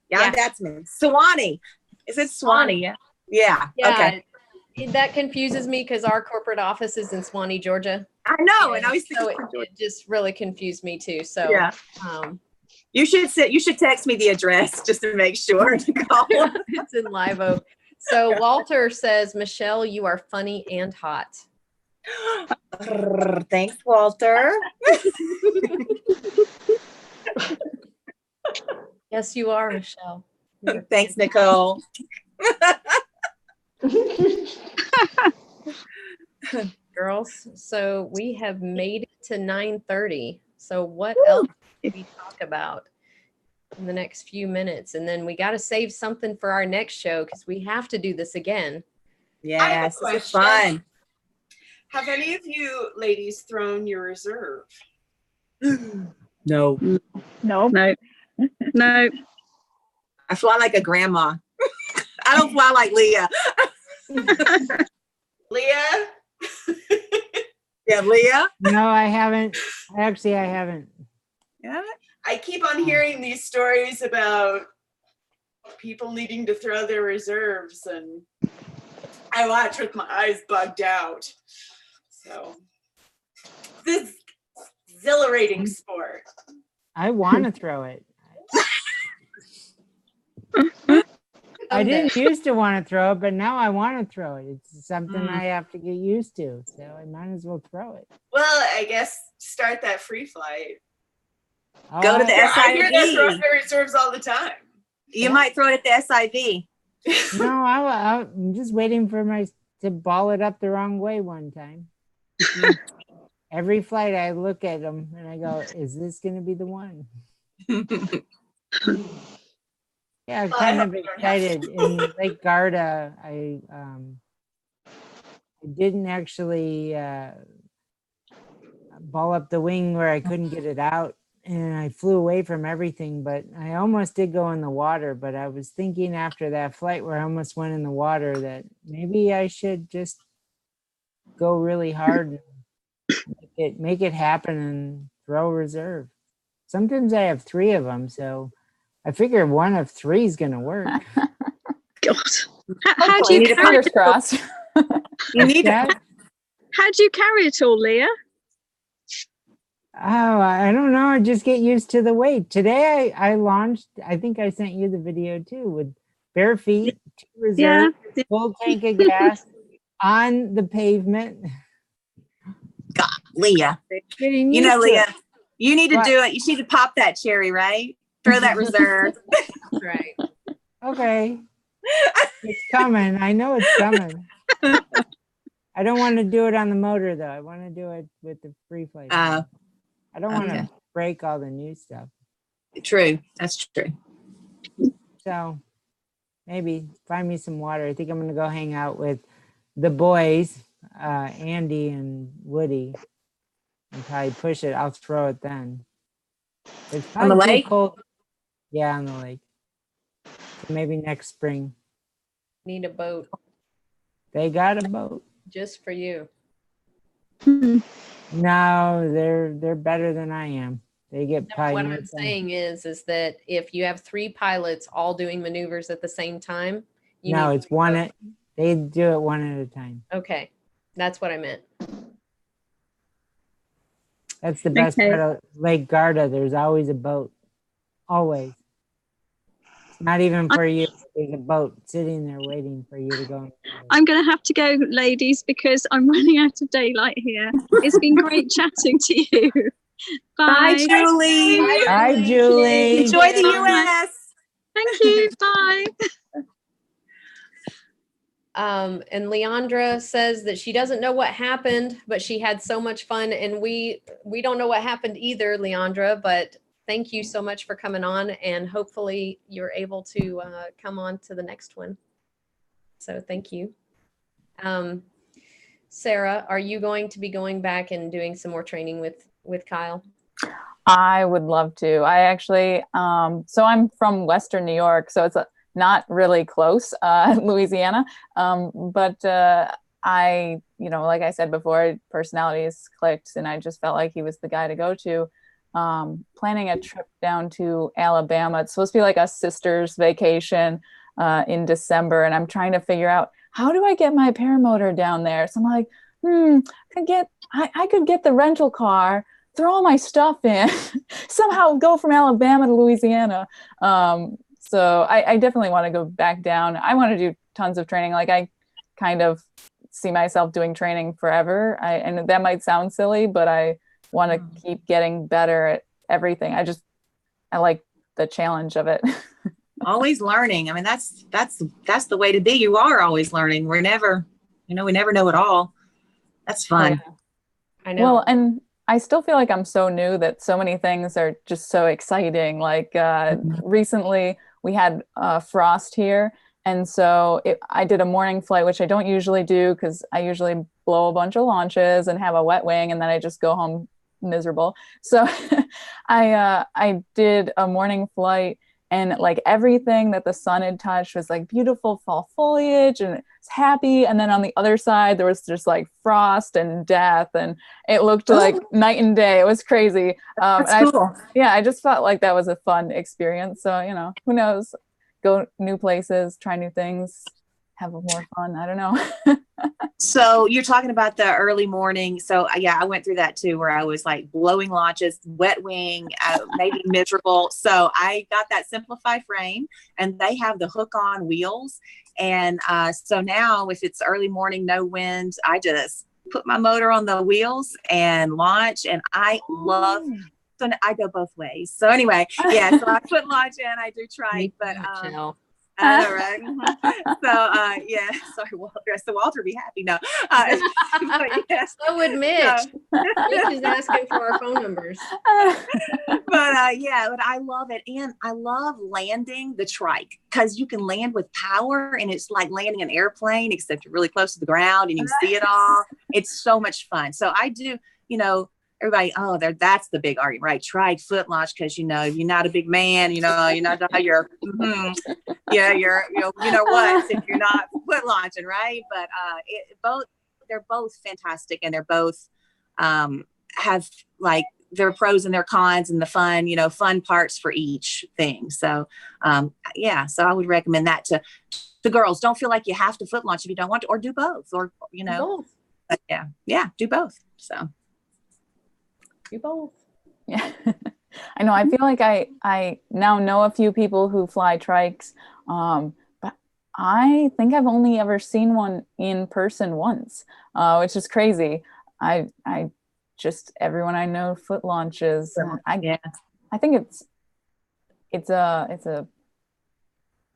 Yeah, that's me. Swanee. Is it Swanee? Yeah. Okay. That confuses me because our corporate office is in Swanee, Georgia. I know, and I was thinking it just really confused me too. So yeah. You should text me the address just to make sure to call. It's in Live Oak. So Walter says, Michelle, you are funny and hot. Thanks, Walter. Yes, you are, Michelle. Thanks, Nicole. Girls, so we have made it to 9:30. So what else can we talk about in the next few minutes? And then we got to save something for our next show because we have to do this again. Yes, this is fun. Have any of you ladies thrown your reserve? No. Nope. No. I fly like a grandma. I don't fly like Leah. Leah? Yeah, Leah? No, I haven't. Actually, I haven't. Yeah. I keep on hearing these stories about people needing to throw their reserves, and I watch with my eyes bugged out. So this exhilarating sport. I want to throw it. I didn't used to want to throw it, but now I want to throw it. It's something I have to get used to, so I might as well throw it. Well, I guess start that free flight. Go to the SIV. I hear they're throwing their reserves all the time. You might throw it at the SIV. No, I'm just waiting for to ball it up the wrong way one time. Every flight I look at them and I go, is this going to be the one? Yeah, I'm kind of excited. In Lake Garda, I didn't actually ball up the wing where I couldn't get it out. and I flew away from everything, but I almost did go in the water. But I was thinking after that flight where I almost went in the water that maybe I should just go really hard and make it happen and throw reserve. Sometimes I have 3 of them, so I figure one of 3 is going to work. God. How do You you need carry fingers crossed. You need to. How do you carry it all, Leah? Oh, I don't know. I just get used to the weight. Today I launched, I think I sent you the video too, with bare feet, 2 reserve, full tank of gas on the pavement. God, Leah. Getting You know, used to Leah, it. you need to What? do it. You need to pop that cherry, right? Throw that reserve. Right. Okay. It's coming. I know it's coming. I don't want to do it on the motor though. I want to do it with the free flight. I don't want to break all the new stuff. True. That's true. So maybe find me some water. I think I'm going to go hang out with the boys, Andy and Woody, and probably push it. I'll throw it then. It's On the probably too lake? cold. Yeah, on the lake. So maybe next spring. Need a boat They got a boat. just for you. No, they're better than I am. They get probably What no I'm time. saying is that if you have 3 pilots all doing maneuvers at the same time, you No, need it's one. They do it one at a time. Okay, that's what I meant. That's the best part of Lake Garda. There's always a boat. Always. It's not even for you. There's a boat sitting there waiting for you to go. I'm going to have to go, ladies, because I'm running out of daylight here. It's been great chatting to you. Bye. Bye, Julie. Bye, Julie. Enjoy the U.S. Thank you. Bye. And Leandra says that she doesn't know what happened, but she had so much fun, and we don't know what happened either, Leandra, but thank you so much for coming on, and hopefully you're able to come on to the next one. So thank you. Sarah, are you going to be going back and doing some more training with Kyle? I would love to. I actually, so I'm from Western New York, so it's not really close, Louisiana. But I, like I said before, personalities clicked, and I just felt like he was the guy to go to. Planning a trip down to Alabama. It's supposed to be like a sister's vacation in December, and I'm trying to figure out, how do I get my paramotor down there? So I'm like, I could get the rental car, throw all my stuff in, somehow go from Alabama to Louisiana. So I definitely want to go back down. I want to do tons of training. Like, I kind of see myself doing training forever. And that might sound silly, but I want to keep getting better at everything. I like the challenge of it. Always learning. I mean, that's the way to be. You are always learning. We never know it all. That's fun. I know. Well, and I still feel like I'm so new that so many things are just so exciting. Like recently we had frost here. And so I did a morning flight, which I don't usually do because I usually blow a bunch of launches and have a wet wing, and then I just go home miserable. So I did a morning flight, and like everything that the sun had touched was like beautiful fall foliage and it's happy. And then on the other side, there was just like frost and death, and it looked like night and day. It was crazy. That's cool. I just felt like that was a fun experience. So, who knows, go new places, try new things, have more fun. I don't know. So you're talking about the early morning. So yeah, I went through that too, where I was like blowing launches, wet wing, maybe miserable. So I got that Simplify frame, and they have the hook on wheels. And so now if it's early morning, no wind, I just put my motor on the wheels and launch. And I love, so I go both ways. So anyway, yeah, so I put launch in, I do trike, but I know, right? So, yeah, sorry, Walter. So Walter be happy. No. Yes. So would Mitch. Mitch is asking for our phone numbers. But I love it. And I love landing the trike because you can land with power, and it's like landing an airplane, except you're really close to the ground and you can see it all. It's so much fun. So I do, everybody, oh, that's the big argument, right? Tried foot launch because you're not a big man, you're not how you're, yeah, you're what if you're not foot launching, right? But they're both fantastic, and they're both have like their pros and their cons and the fun parts for each thing. So yeah, so I would recommend that to the girls. Don't feel like you have to foot launch if you don't want to, or do both, or both. But yeah, do both. So do both. Yeah. I know. I feel like I now know a few people who fly trikes, but I think I've only ever seen one in person once, which is crazy. I just everyone I know foot launches. I think it's a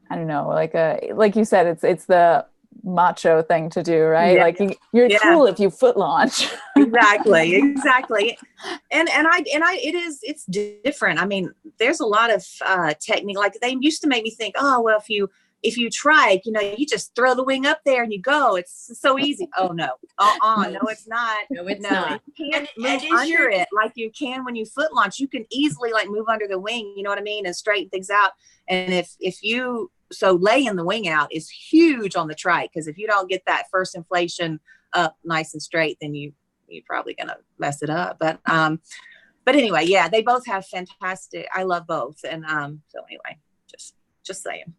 I don't know, like you said, it's the macho thing to do, right? Yeah. Like you're cool if you foot launch. exactly and it's different. I mean, there's a lot of technique. Like they used to make me think, oh well, if you trike, you just throw the wing up there and you go, it's so easy. Oh no, no it's not. No, it's not. You can't move under it like you can when you foot launch. You can easily like move under the wing, you know what I mean, and straighten things out. And if you laying the wing out is huge on the trike, because if you don't get that first inflation up nice and straight, then you're probably gonna mess it up. But anyway, yeah, they both have fantastic. I love both, and so anyway, just saying.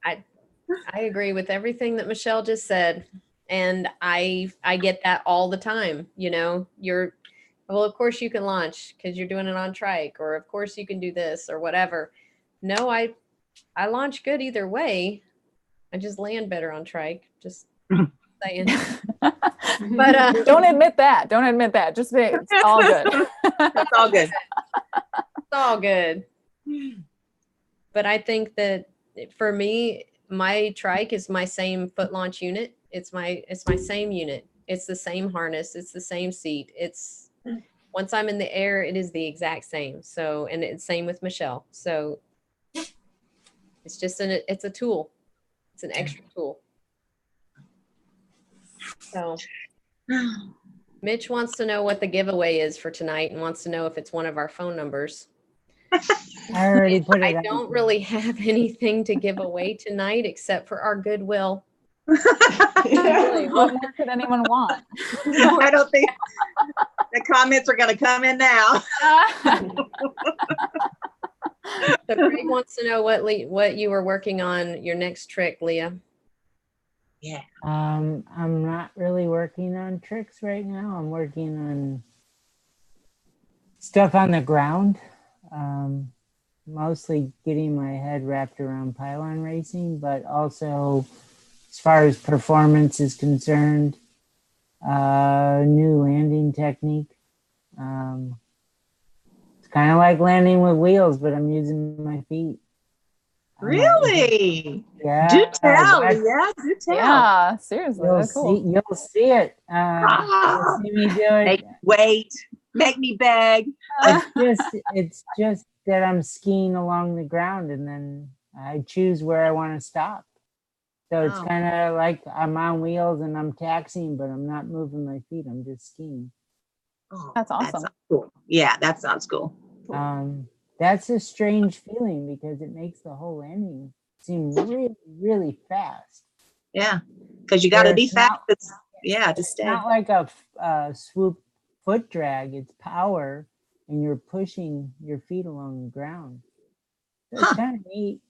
I agree with everything that Michelle just said, and I get that all the time. Well, of course you can launch because you're doing it on trike, or of course you can do this or whatever. No, I launch good either way. I just land better on trike. Just saying. But don't admit that. Just say it's all good. It's all good. It's all good. But I think that for me, my trike is my same foot launch unit. It's my same unit. It's the same harness. It's the same seat. Once I'm in the air, it is the exact same. So, and it's same with Michelle. So it's just it's a tool. It's an extra tool. So Mitch wants to know what the giveaway is for tonight and wants to know if it's one of our phone numbers. I already put it I don't really have anything to give away tonight except for our goodwill. Really, what more could anyone want? I don't think the comments are going to come in now. So Craig wants to know what you were working on, your next trick, Leah. Yeah. I'm not really working on tricks right now. I'm working on stuff on the ground. Mostly getting my head wrapped around pylon racing, but also as far as performance is concerned, new landing technique. It's kind of like landing with wheels, but I'm using my feet. Really? Yeah. Do tell, Leah. Do tell. Yeah, seriously, that's cool. You'll see it. You'll see me do it. Make me beg. It's just that I'm skiing along the ground, and then I choose where I want to stop. So it's kind of like I'm on wheels and I'm taxiing, but I'm not moving my feet. I'm just skiing. Oh, that's awesome. That sounds cool. Yeah, that sounds cool. That's a strange feeling because it makes the whole landing seem really, really fast. Yeah, because you got to be fast. To stay. Not like a swoop foot drag. It's power, and you're pushing your feet along the ground. So it's kind of neat.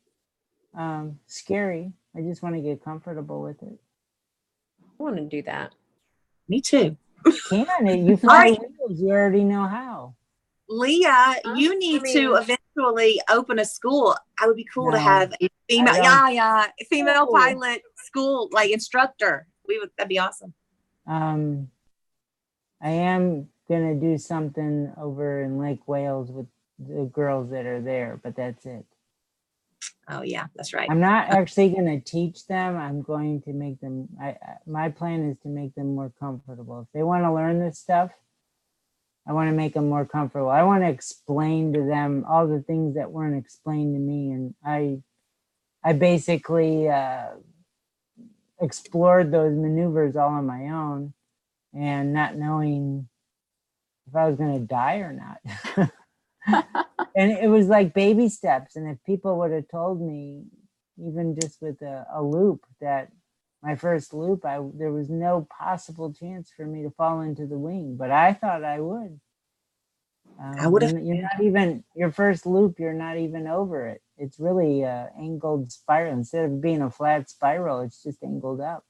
Scary. I just want to get comfortable with it. I want to do that. Me too. You fly wheels. You already know how. Leah, you need to eventually open a school. I would be cool to have a female, female pilot school, like instructor. That'd be awesome. I am gonna do something over in Lake Wales with the girls that are there, but that's it. Oh yeah, that's right. I'm not actually gonna teach them. I'm going to make them. My plan is to make them more comfortable. If they want to learn this stuff, I want to make them more comfortable. I want to explain to them all the things that weren't explained to me, and I basically explored those maneuvers all on my own. and not knowing if I was going to die or not. And it was like baby steps. And if people would have told me, even just with a loop, that my first loop, there was no possible chance for me to fall into the wing, but I thought I would. I would have. You're not even, your first loop, you're not even over it. It's really a angled spiral. Instead of being a flat spiral, it's just angled up.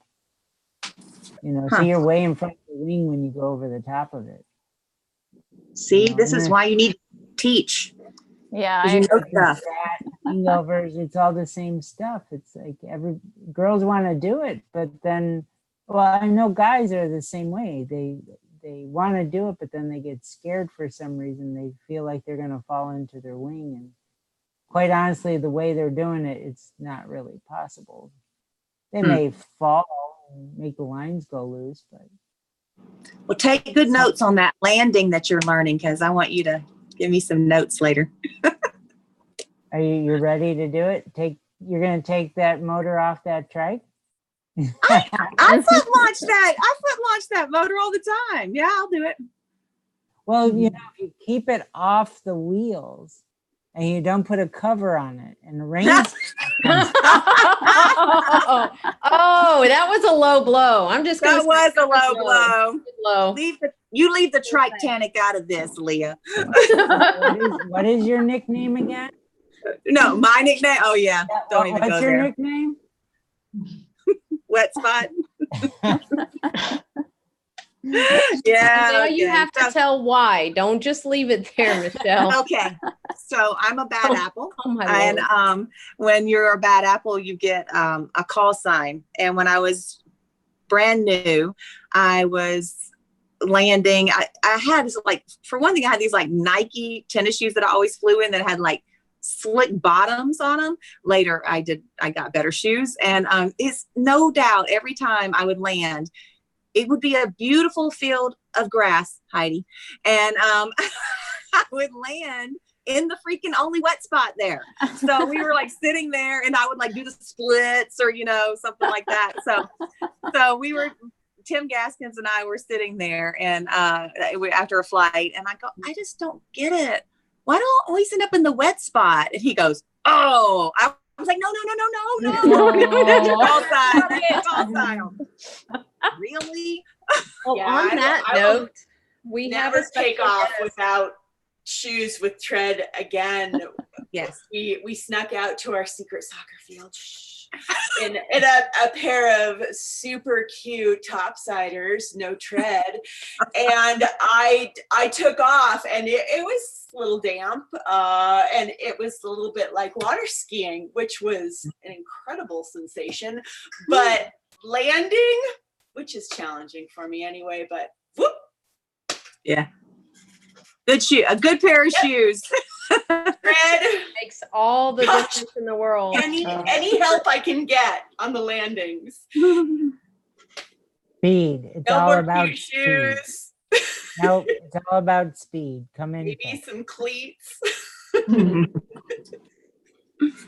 You know, so you're way in front of the wing when you go over the top of it. See, You know, this is why you need to teach. Yeah, You know stuff. Hangovers, it's all the same stuff. It's like girls want to do it, but then, well, I know guys are the same way. They want to do it, but then they get scared for some reason. They feel like they're going to fall into their wing, and quite honestly, the way they're doing it, it's not really possible. They may fall and make the lines go loose, but. Well, take good notes on that landing that you're learning, because I want you to give me some notes later. Are you ready to do it? You're going to take that motor off that trike? I foot launch that. I foot launch that motor all the time. Yeah, I'll do it. Well, you know, if you keep it off the wheels and you don't put a cover on it and the rain. Oh, that was a low blow. I'm just That was a low blow. Low. Leave the Titanic out of this, Leah. What is your nickname again? No, my nickname. Oh yeah, don't even go there. What's your nickname? Wet Spot. Yeah. Now you have to tell why. Don't just leave it there, Michelle. Okay. So I'm a bad apple. Oh my and when you're a bad apple, you get a call sign. And when I was brand new, I was landing. I had, like, for one thing, I had these like Nike tennis shoes that I always flew in that had like slick bottoms on them. Later I got better shoes, and it's no doubt every time I would land, it would be a beautiful field of grass, Heidi, and I would land in the freaking only wet spot there. So we were like sitting there, and I would like do the splits or, you know, something like that. So we were, Tim Gaskins and I were sitting there, and after a flight, and I go, I just don't get it. Why do I always end up in the wet spot? And he goes, oh, I was like, no. Call sign. Really? Well, Yeah, on that note, we never take off without shoes with tread again. Yes. We snuck out to our secret soccer field in a pair of super cute topsiders, no tread, and I took off, and it was a little damp, and it was a little bit like water skiing, which was an incredible sensation, but landing, which is challenging for me anyway, but whoop. Yeah. A good pair of shoes. Tread makes all the difference in the world. Any help I can get on the landings. Speed. It's all about speed. No, it's all about speed. Come in. Maybe some cleats.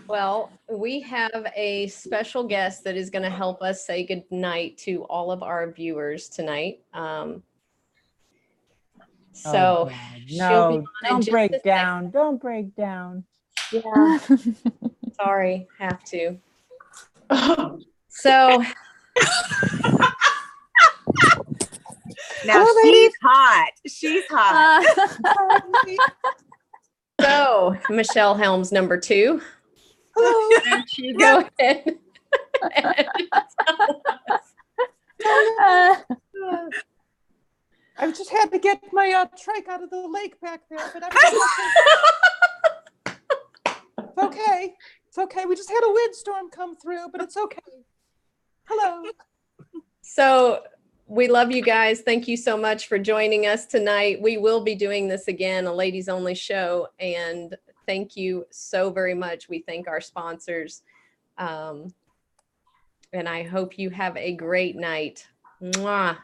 Well, we have a special guest that is going to help us say good night to all of our viewers tonight. So no, don't break down. Don't break down. Yeah. Sorry, have to. So now she's hot. She's hot. So Michelle Helms, number 2. Hello. Why don't you go ahead and I just had to get my trike out of the lake back there, but it's okay. It's okay. We just had a windstorm come through, but it's okay. Hello. So we love you guys. Thank you so much for joining us tonight. We will be doing this again, a ladies only show, and thank you so very much. We thank our sponsors, and I hope you have a great night. Mwah.